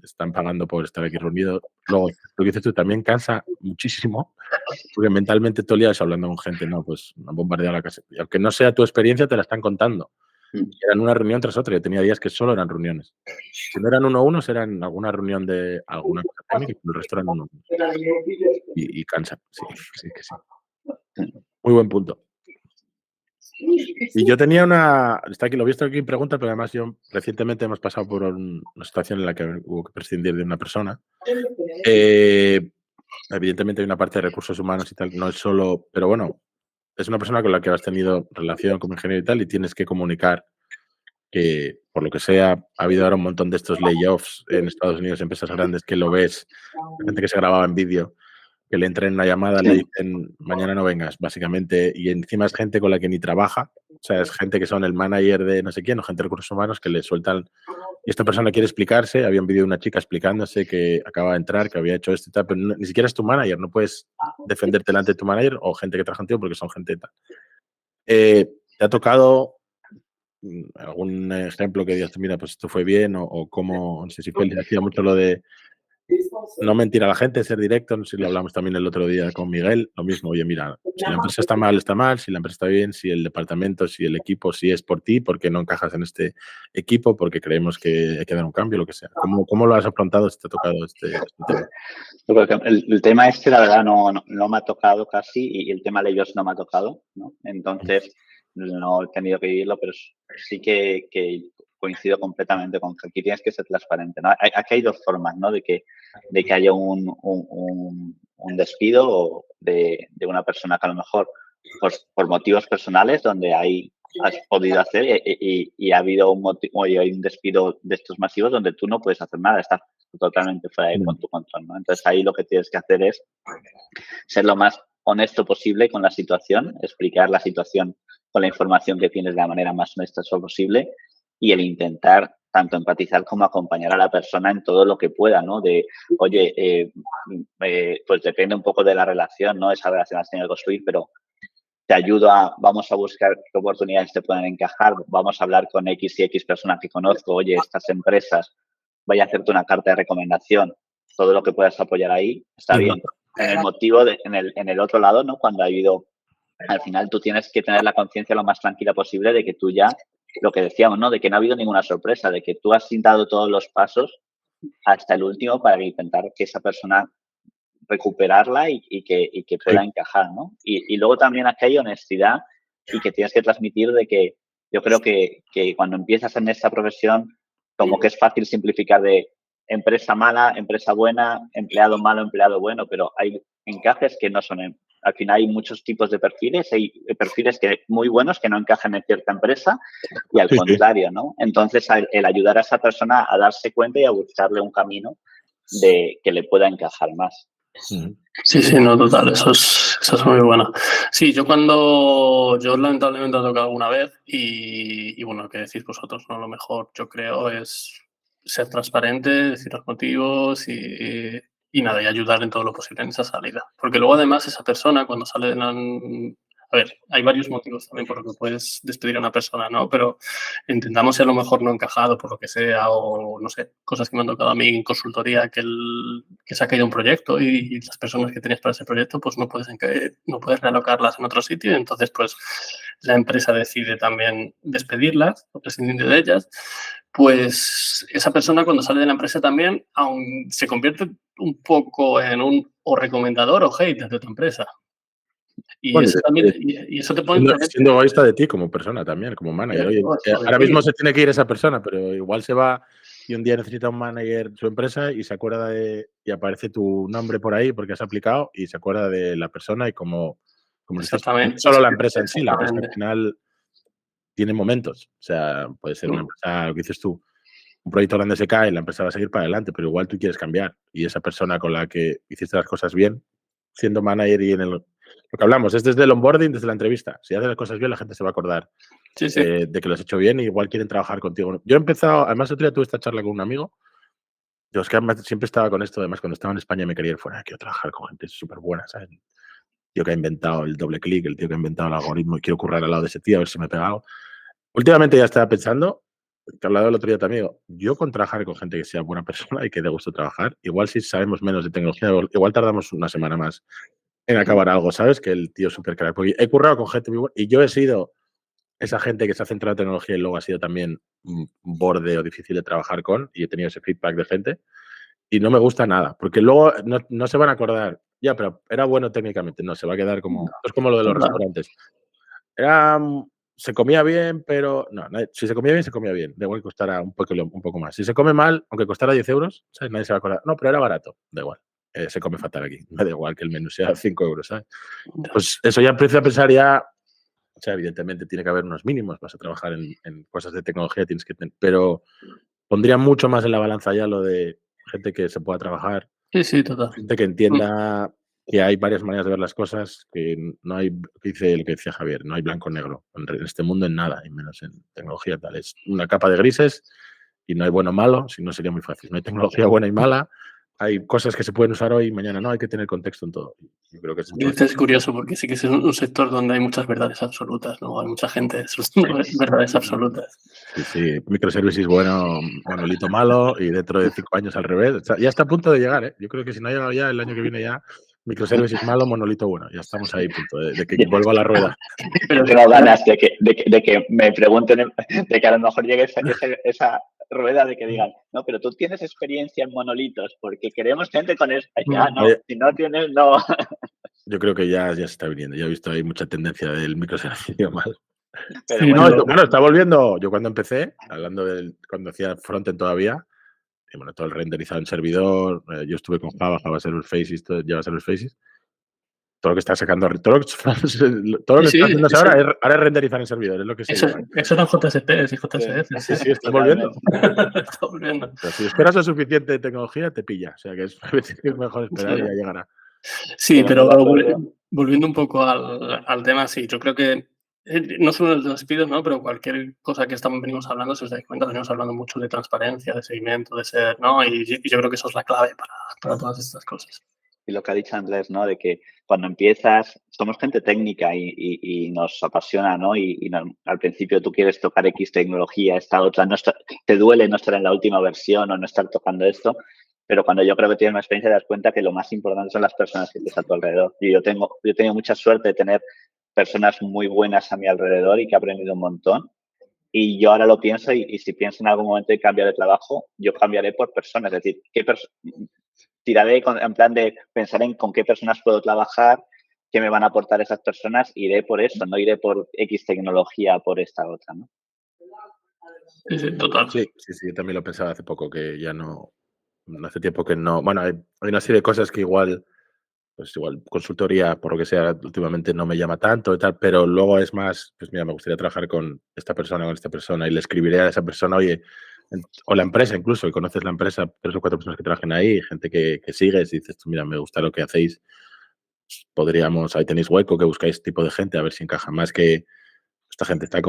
están pagando por estar aquí reunido. Luego, lo que dices tú también cansa muchísimo, porque mentalmente todo el día estás hablando con gente, no, pues han bombardeado la casa. Y aunque no sea tu experiencia, te la están contando. Eran una reunión tras otra. Yo tenía días que solo eran reuniones. Si no eran 1-1, eran alguna reunión de alguna cosa técnica y el resto eran 1-1. Y cansa, sí que sí. Muy buen punto. Y yo tenía está aquí, lo he visto aquí en pregunta, pero además yo recientemente hemos pasado por una situación en la que hubo que prescindir de una persona. Evidentemente hay una parte de recursos humanos y tal, no es solo, pero bueno, es una persona con la que has tenido relación como ingeniero y tal y tienes que comunicar que, por lo que sea, ha habido ahora un montón de estos layoffs en Estados Unidos, empresas grandes, que lo ves, gente que se grababa en vídeo, que le entran en una llamada, le dicen, mañana no vengas, básicamente, y encima es gente con la que ni trabaja, o sea, es gente que son el manager de no sé quién, o gente de recursos humanos que le sueltan, y esta persona quiere explicarse, había un vídeo de una chica explicándose que acaba de entrar, que había hecho esto y tal, pero ni siquiera es tu manager, no puedes defenderte delante de tu manager o gente que trabaja contigo porque son gente tal. ¿Te ha tocado algún ejemplo que digas, mira, pues esto fue bien o cómo, no sé si Félix hacía mucho lo de no mentir a la gente, ser directo. No sé si lo hablamos también el otro día con Miguel. Lo mismo, oye, mira, si la empresa está mal, está mal. Si la empresa está bien, si el departamento, si el equipo, si es por ti, porque no encajas en este equipo, porque creemos que hay que dar un cambio, lo que sea. ¿Cómo lo has afrontado si te ha tocado este tema? Yo creo que el tema la verdad, no me ha tocado casi, y el tema de ellos no me ha tocado, ¿no? Entonces, no he tenido que vivirlo, pero sí que coincido completamente con que aquí tienes que ser transparente, ¿no? Aquí hay dos formas, ¿no? De que haya un despido un de una persona que a lo mejor pues, por motivos personales donde has podido hacer y ha habido hay un despido de estos masivos donde tú no puedes hacer nada, estás totalmente fuera de tu control, ¿no? Entonces ahí lo que tienes que hacer es ser lo más honesto posible con la situación, explicar la situación con la información que tienes de la manera más honesta posible y el intentar tanto empatizar como acompañar a la persona en todo lo que pueda, ¿no? De, oye, pues depende un poco de la relación, ¿no? Esa relación la has tenido que construir, pero te ayudo vamos a buscar qué oportunidades te pueden encajar, vamos a hablar con X y X personas que conozco, oye, estas empresas, voy a hacerte una carta de recomendación, todo lo que puedas apoyar ahí, está bien. En el motivo, en el otro lado, ¿no? Cuando ha habido, al final tú tienes que tener la conciencia lo más tranquila posible de que tú ya, lo que decíamos, ¿no? De que no ha habido ninguna sorpresa, de que tú has dado todos los pasos hasta el último para intentar que esa persona recuperarla y que pueda encajar, ¿no? Y luego también aquí hay honestidad y que tienes que transmitir de que yo creo que cuando empiezas en esta profesión, como que es fácil simplificar de empresa mala, empresa buena, empleado malo, empleado bueno, pero hay encajes que no son. Al final hay muchos tipos de perfiles, hay perfiles muy buenos que no encajan en cierta empresa y al contrario, ¿no? Entonces, el ayudar a esa persona a darse cuenta y a buscarle un camino de que le pueda encajar más. Sí, no, total, eso es muy bueno. Sí, yo lamentablemente he tocado alguna vez y bueno, ¿qué decís vosotros? ¿No? Lo mejor, yo creo, es ser transparente, decir los motivos y nada, y ayudar en todo lo posible en esa salida. Porque luego además esa persona cuando sale a ver, hay varios motivos también por los que puedes despedir a una persona, ¿no? Pero intentamos si a lo mejor no encajado por lo que sea o, no sé, cosas que me han tocado a mí en consultoría que se ha caído un proyecto y las personas que tenías para ese proyecto pues no puedes realocarlas en otro sitio. Entonces, pues la empresa decide también despedirlas o prescindir de ellas. Pues esa persona cuando sale de la empresa también aún se convierte un poco en un o recomendador o hater de tu empresa. Y, bueno, eso te pone... Siendo egoísta de ti como persona también, como manager. Oye, ahora mismo se tiene que ir esa persona, pero igual se va y un día necesita un manager su empresa y se acuerda y aparece tu nombre por ahí porque has aplicado y se acuerda de la persona y como exactamente. Solo la empresa en sí, la empresa al final tiene momentos. O sea, puede ser una empresa, lo que dices tú, un proyecto grande se cae, la empresa va a seguir para adelante, pero igual tú quieres cambiar y esa persona con la que hiciste las cosas bien, siendo manager y lo que hablamos es desde el onboarding, desde la entrevista. Si haces las cosas bien, la gente se va a acordar de que lo has hecho bien y igual quieren trabajar contigo. Yo he empezado, además otro día tuve esta charla con un amigo. Yo es que siempre estaba con esto, además cuando estaba en España me quería ir fuera. Quiero trabajar con gente súper buena, ¿sabes? El tío que ha inventado el doble clic, el tío que ha inventado el algoritmo y quiero currar al lado de ese tío a ver si me he pegado. Últimamente ya estaba pensando, que he hablado el otro día también, yo con trabajar con gente que sea buena persona y que dé gusto trabajar, igual si sabemos menos de tecnología, igual tardamos una semana más en acabar algo, ¿sabes? Que el tío súper crack. Porque he currado con gente muy buena y yo he sido esa gente que se ha centrado en tecnología y luego ha sido también un borde o difícil de trabajar con y he tenido ese feedback de gente y no me gusta nada, porque luego no se van a acordar, ya, pero era bueno técnicamente, no, se va a quedar como, es como lo de los restaurantes. Se comía bien, pero no, si se comía bien, se comía bien, da igual que costara un poco más. Si se come mal, aunque costara 10 euros, ¿sabes? Nadie se va a acordar, no, pero era barato, da igual. Se come fatal aquí. Me da igual que el menú sea 5 euros, ¿sabes? Pues eso ya empiezo a pensar ya, o sea, evidentemente tiene que haber unos mínimos, vas a trabajar en cosas de tecnología, tienes que tener, pero pondría mucho más en la balanza ya lo de gente que se pueda trabajar. Sí, total. Gente que entienda que hay varias maneras de ver las cosas, que no hay, lo que decía Javier, no hay blanco-negro en este mundo en nada, y menos en tecnología tal. Es una capa de grises y no hay bueno o malo, si no sería muy fácil. No hay tecnología buena y mala. hay cosas que se pueden usar hoy y mañana no, hay que tener contexto en todo. Yo creo que es importante. Es curioso porque sí que es un sector donde hay muchas verdades absolutas, ¿no? Hay mucha gente sosteniendo verdades absolutas. Sí, microservices bueno, monolito malo y dentro de 5 años al revés. Ya está a punto de llegar, ¿eh? Yo creo que si no ha llegado ya, el año que viene ya, microservices malo, monolito bueno. Ya estamos ahí a punto de que vuelva la rueda. Pero tengo ganas de que me pregunten, de que a lo mejor llegue esa rueda de que digan, no, pero tú tienes experiencia en monolitos porque queremos gente con eso. No, si no tienes, no. Yo creo que ya se está viniendo. Ya he visto ahí mucha tendencia del microservicio mal. Pero sí, bueno, está volviendo. Yo cuando empecé, hablando cuando hacía frontend todavía, y bueno, todo el renderizado en servidor, yo estuve con Java Server Faces, Java Server Faces. Todo lo que está sacando, todo lo que está haciendo ahora es renderizar en servidor, es lo que se lleva. Eso eran JSPs y JSFs. Sí, está volviendo. Está volviendo. Pero si esperas lo suficiente de tecnología, te pilla. O sea, que es mejor esperar y ya llegará. Sí, pero volviendo un poco al tema, sí, yo creo que no solo el de los despidos, ¿no? Pero cualquier cosa que venimos hablando, si os dais cuenta, venimos hablando mucho de transparencia, de seguimiento, de ser, ¿no? Y yo creo que eso es la clave para todas estas cosas. Y lo que ha dicho Andrés, ¿no? De que cuando empiezas, somos gente técnica y nos apasiona, ¿no? Y al principio tú quieres tocar X tecnología, esta otra, te duele no estar en la última versión o no estar tocando esto, pero cuando yo creo que tienes una experiencia te das cuenta que lo más importante son las personas que tienes a tu alrededor. Y yo he tenido mucha suerte de tener personas muy buenas a mi alrededor y que he aprendido un montón. Y yo ahora lo pienso y si pienso en algún momento de cambiar de trabajo, yo cambiaré por personas. Es decir, tiraré en plan de pensar en con qué personas puedo trabajar, qué me van a aportar esas personas, iré por eso, no iré por X tecnología, por esta otra, ¿no? Sí, total. Sí, yo también lo pensaba hace poco, que ya no hace tiempo que no. Bueno, hay una serie de cosas que igual consultoría, por lo que sea, últimamente no me llama tanto y tal, pero luego es más, pues mira, me gustaría trabajar con esta persona y le escribiré a esa persona, oye, o la empresa incluso, y conoces la empresa, 3 o 4 personas que trabajen ahí, gente que sigues y dices, tú, mira, me gusta lo que hacéis, podríamos, ahí tenéis hueco, que buscáis este tipo de gente, a ver si encaja más, que esta gente está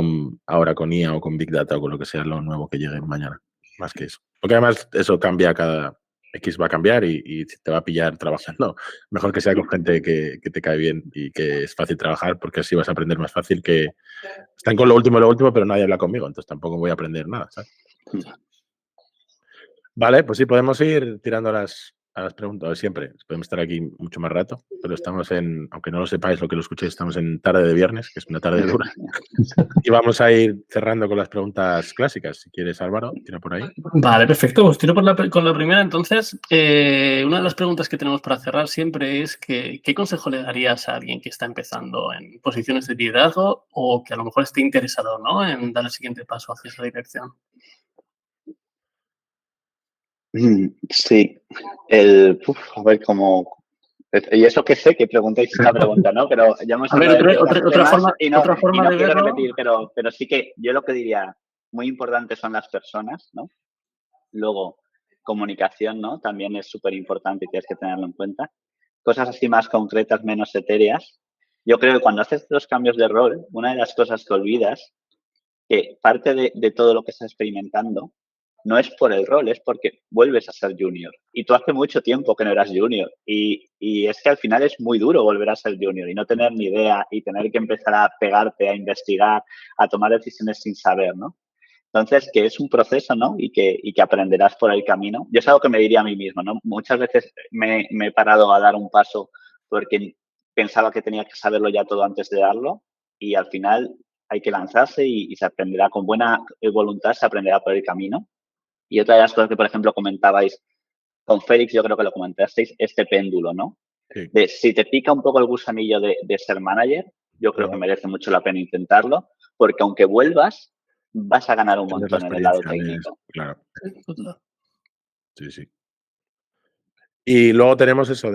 ahora con IA o con Big Data o con lo que sea lo nuevo que llegue mañana, más que eso. Porque además eso cambia cada X, va a cambiar y te va a pillar trabajando. Mejor que sea con gente que te cae bien y que es fácil trabajar, porque así vas a aprender más fácil que están con lo último, pero nadie habla conmigo, entonces tampoco voy a aprender nada, ¿sabes? Vale, pues sí, podemos ir tirando a las preguntas siempre. Podemos estar aquí mucho más rato, pero estamos aunque no lo sepáis, lo que lo escuchéis, estamos en tarde de viernes, que es una tarde dura. Y vamos a ir cerrando con las preguntas clásicas. Si quieres, Álvaro, tira por ahí. Vale, perfecto. Pues tiro con la primera. Entonces, una de las preguntas que tenemos para cerrar siempre es ¿qué consejo le darías a alguien que está empezando en posiciones de liderazgo o que a lo mejor esté interesado, ¿no?, en dar el siguiente paso hacia esa dirección? Sí, a ver cómo... Y eso que sé que preguntáis esta pregunta, ¿no? Pero ya hemos hablado de otra forma de quiero verlo. Repetir, pero sí que yo lo que diría, muy importante son las personas, ¿no? Luego, comunicación, ¿no? También es súper importante y tienes que tenerlo en cuenta. Cosas así más concretas, menos etéreas. Yo creo que cuando haces los cambios de rol, una de las cosas que olvidas, que parte de todo lo que estás experimentando, no es por el rol, es porque vuelves a ser junior. Y tú hace mucho tiempo que no eras junior. Y es que al final es muy duro volver a ser junior y no tener ni idea y tener que empezar a pegarte, a investigar, a tomar decisiones sin saber, ¿no? Entonces, que es un proceso, ¿no? Y que aprenderás por el camino. Yo es algo que me diría a mí mismo, ¿no? Muchas veces me he parado a dar un paso porque pensaba que tenía que saberlo ya todo antes de darlo y al final hay que lanzarse y se aprenderá con buena voluntad, se aprenderá por el camino. Y otra de las cosas que, por ejemplo, comentabais con Félix, yo creo que lo comentasteis, este péndulo, ¿no? Sí. De si te pica un poco el gusanillo de ser manager, yo creo que merece mucho la pena intentarlo, porque aunque vuelvas, vas a ganar un montón en el lado técnico. Claro. Sí. Y luego tenemos eso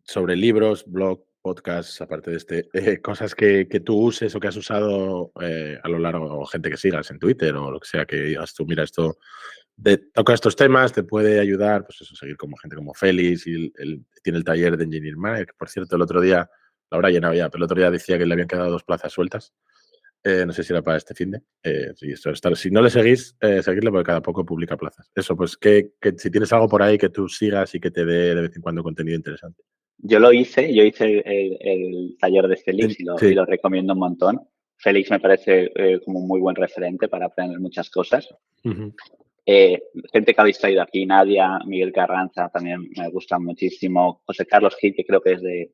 sobre libros, blog, podcasts, aparte de cosas que tú uses o que has usado a lo largo, o gente que sigas en Twitter o lo que sea, que digas tú, mira, esto toca estos temas, te puede ayudar, pues eso, seguir como gente como Félix, y tiene el taller de Engineering Manager, que por cierto, el otro día, la habrá llenado ya, pero el otro día decía que le habían quedado 2 plazas sueltas. No sé si era para este finde. Si no le seguís, seguidle porque cada poco publica plazas. Eso, pues que si tienes algo por ahí que tú sigas y que te dé de vez en cuando contenido interesante. Yo hice el taller de Félix y Sí. lo recomiendo un montón. Félix me parece como un muy buen referente para aprender muchas cosas. Uh-huh. Gente que habéis traído aquí, Nadia, Miguel Carranza, también me gustan muchísimo. José Carlos Gil, que creo que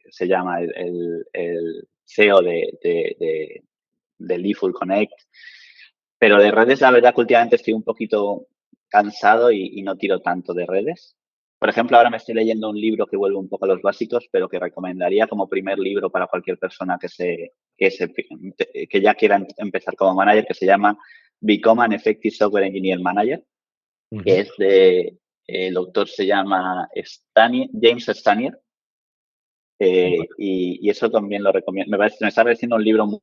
se llama el CEO de Leaful Connect. Pero de redes, la verdad que últimamente estoy un poquito cansado y no tiro tanto de redes. Por ejemplo, ahora me estoy leyendo un libro que vuelve un poco a los básicos, pero que recomendaría como primer libro para cualquier persona que ya quiera empezar como manager, que se llama Become an Effective Software Engineer Manager, que es el autor se llama James Stanier, y eso también lo recomiendo. Me está pareciendo un libro muy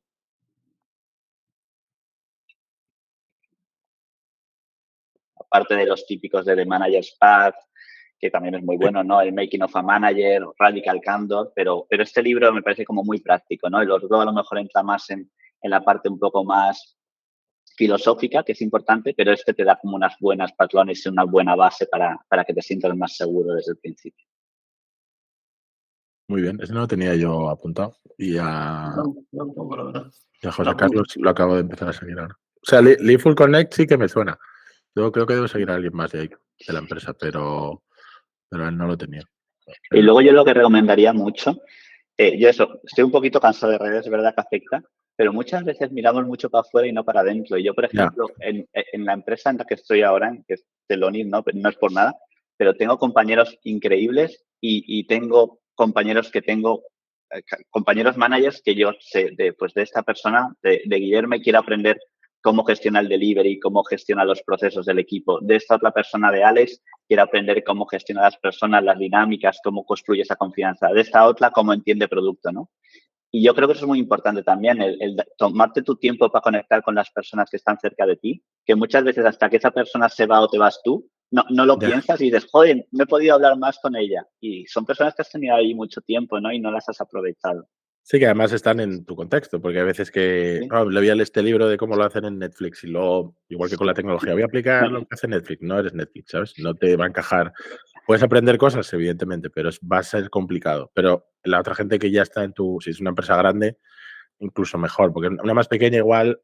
aparte de los típicos de The Manager's Path, que también es muy bueno, ¿no? El Making of a Manager, Radical Candor, pero este libro me parece como muy práctico, ¿no? El otro a lo mejor entra más en la parte un poco más filosófica, que es importante, pero este te da como unas buenas patrones y una buena base para que te sientas más seguro desde el principio. Muy bien, ese no lo tenía yo apuntado. Y a José Carlos lo acabo de empezar a seguir ahora. O sea, Leaful Connect sí que me suena. Yo creo que debo seguir a alguien más de ahí, de la empresa, pero él no lo tenía. Y luego yo lo que recomendaría mucho, yo estoy un poquito cansado de redes, es verdad que afecta, pero muchas veces miramos mucho para afuera y no para adentro. Y yo, por ejemplo, en la empresa en la que estoy ahora, que es Telonis, no es por nada, pero tengo compañeros increíbles y tengo compañeros compañeros managers que yo sé de esta persona, de Guillermo, quiero aprender cómo gestiona el delivery, cómo gestiona los procesos del equipo. De esta otra persona de Alex, quiero aprender cómo gestiona las personas, las dinámicas, cómo construye esa confianza. De esta otra, cómo entiende producto, ¿no? Y yo creo que eso es muy importante también, el tomarte tu tiempo para conectar con las personas que están cerca de ti, que muchas veces hasta que esa persona se va o te vas tú, no lo piensas y dices, joder, no he podido hablar más con ella. Y son personas que has tenido ahí mucho tiempo, ¿no? Y no las has aprovechado. Sí, que además están en tu contexto, porque hay veces que ¿Sí? le voy a leer este libro de cómo lo hacen en Netflix y luego, igual que con la tecnología, voy a aplicar lo que hace Netflix. No eres Netflix, ¿sabes? No te va a encajar. Puedes aprender cosas, evidentemente, pero va a ser complicado. Pero la otra gente que ya está si es una empresa grande, incluso mejor, porque en una más pequeña igual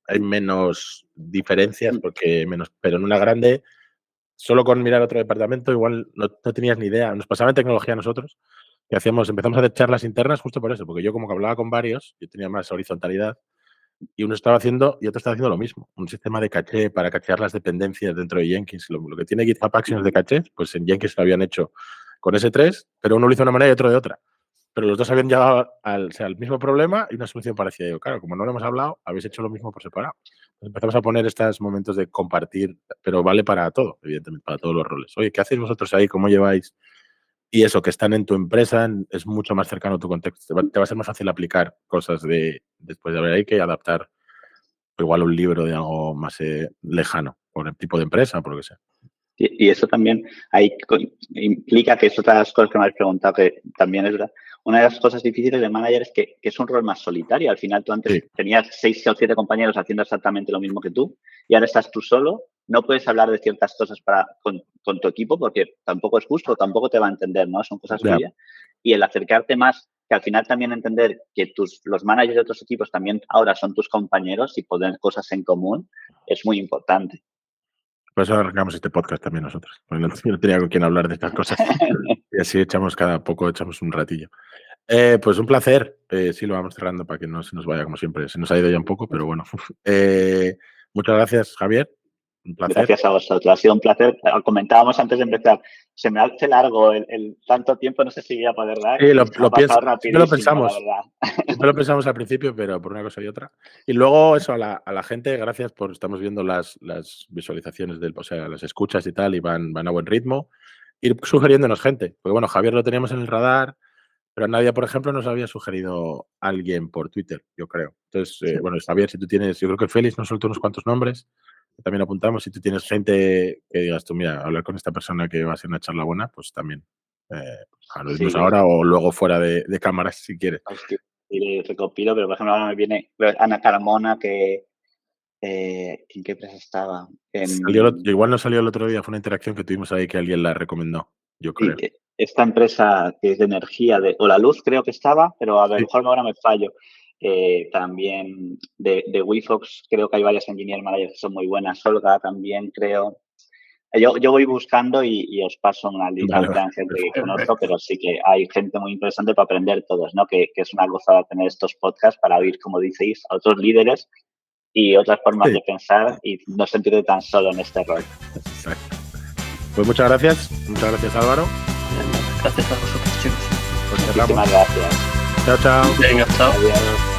hay menos diferencias, pero en una grande, solo con mirar otro departamento, igual no tenías ni idea. Nos pasaba en tecnología a nosotros, que empezamos a hacer charlas internas justo por eso, porque yo como que hablaba con varios, yo tenía más horizontalidad, y uno estaba haciendo y otro estaba haciendo lo mismo, un sistema de caché para cachear las dependencias dentro de Jenkins. Lo que tiene GitHub Actions de caché, pues en Jenkins lo habían hecho con S3, pero uno lo hizo de una manera y otro de otra. Pero los dos habían llegado al mismo problema y una solución parecida. Digo, claro, como no lo hemos hablado, habéis hecho lo mismo por separado. Entonces empezamos a poner estos momentos de compartir, pero vale para todo, evidentemente, para todos los roles. Oye, ¿qué hacéis vosotros ahí? ¿Cómo lleváis? Y eso, que están en tu empresa, es mucho más cercano a tu contexto. Te va a ser más fácil aplicar cosas después de haber ahí que adaptar igual un libro de algo más lejano, por el tipo de empresa, por lo que sea. Y eso también implica que es otra de las cosas que me has preguntado, que también es verdad. Una de las cosas difíciles de manager es que es un rol más solitario. Al final tú antes tenías 6 o 7 compañeros haciendo exactamente lo mismo que tú y ahora estás tú solo. No puedes hablar de ciertas cosas con tu equipo porque tampoco es justo, tampoco te va a entender, ¿no? Son cosas tuyas. Y el acercarte más, que al final también entender que los managers de otros equipos también ahora son tus compañeros y poner cosas en común es muy importante. Por eso arrancamos este podcast también nosotros. Porque no tenía con quién hablar de estas cosas. Y así cada poco echamos un ratillo. Pues un placer. Sí, lo vamos cerrando para que no se nos vaya como siempre. Se nos ha ido ya un poco, pero bueno. Muchas gracias, Javier. Un placer. Gracias a vosotros. Ha sido un placer. Comentábamos antes de empezar. Se me hace largo el tanto tiempo, no sé si voy a poder dar. Sí, lo pienso. Rapidísimo, Lo pensamos. la verdad. Siempre lo pensamos al principio, pero por una cosa y otra. Y luego eso, a la gente, gracias por, estamos viendo las visualizaciones, o sea, las escuchas y tal, y van a buen ritmo. Ir sugiriéndonos gente. Porque bueno, Javier lo teníamos en el radar, pero Nadia, por ejemplo, nos había sugerido a alguien por Twitter, yo creo. Entonces, bueno, Javier, si tú tienes, yo creo que Félix nos soltó unos cuantos nombres, que también apuntamos. Si tú tienes gente que digas tú, mira, hablar con esta persona que va a ser una charla buena, pues también lo dimos ahora o luego fuera de cámaras, si quieres. y recopilo, pero por ejemplo ahora me viene Ana Carmona, que ¿en qué empresa estaba? Igual no salió el otro día, fue una interacción que tuvimos ahí que alguien la recomendó, yo creo. Sí, esta empresa que es de energía, o la luz creo que estaba, pero a lo mejor ahora me fallo. También de WeFox creo que hay varias engineer managers que son muy buenas. Olga también creo. Yo voy buscando y os paso una lista de gente que conozco, pero sí que hay gente muy interesante para aprender todos, ¿no? Que es una gozada tener estos podcasts para oír, como diceis, a otros líderes y otras formas de pensar y no sentirte tan solo en este rol. Exacto. Pues muchas gracias Álvaro. Gracias a vosotros, chicos. Muchísimas gracias. Chao. Venga, chao. Adiós.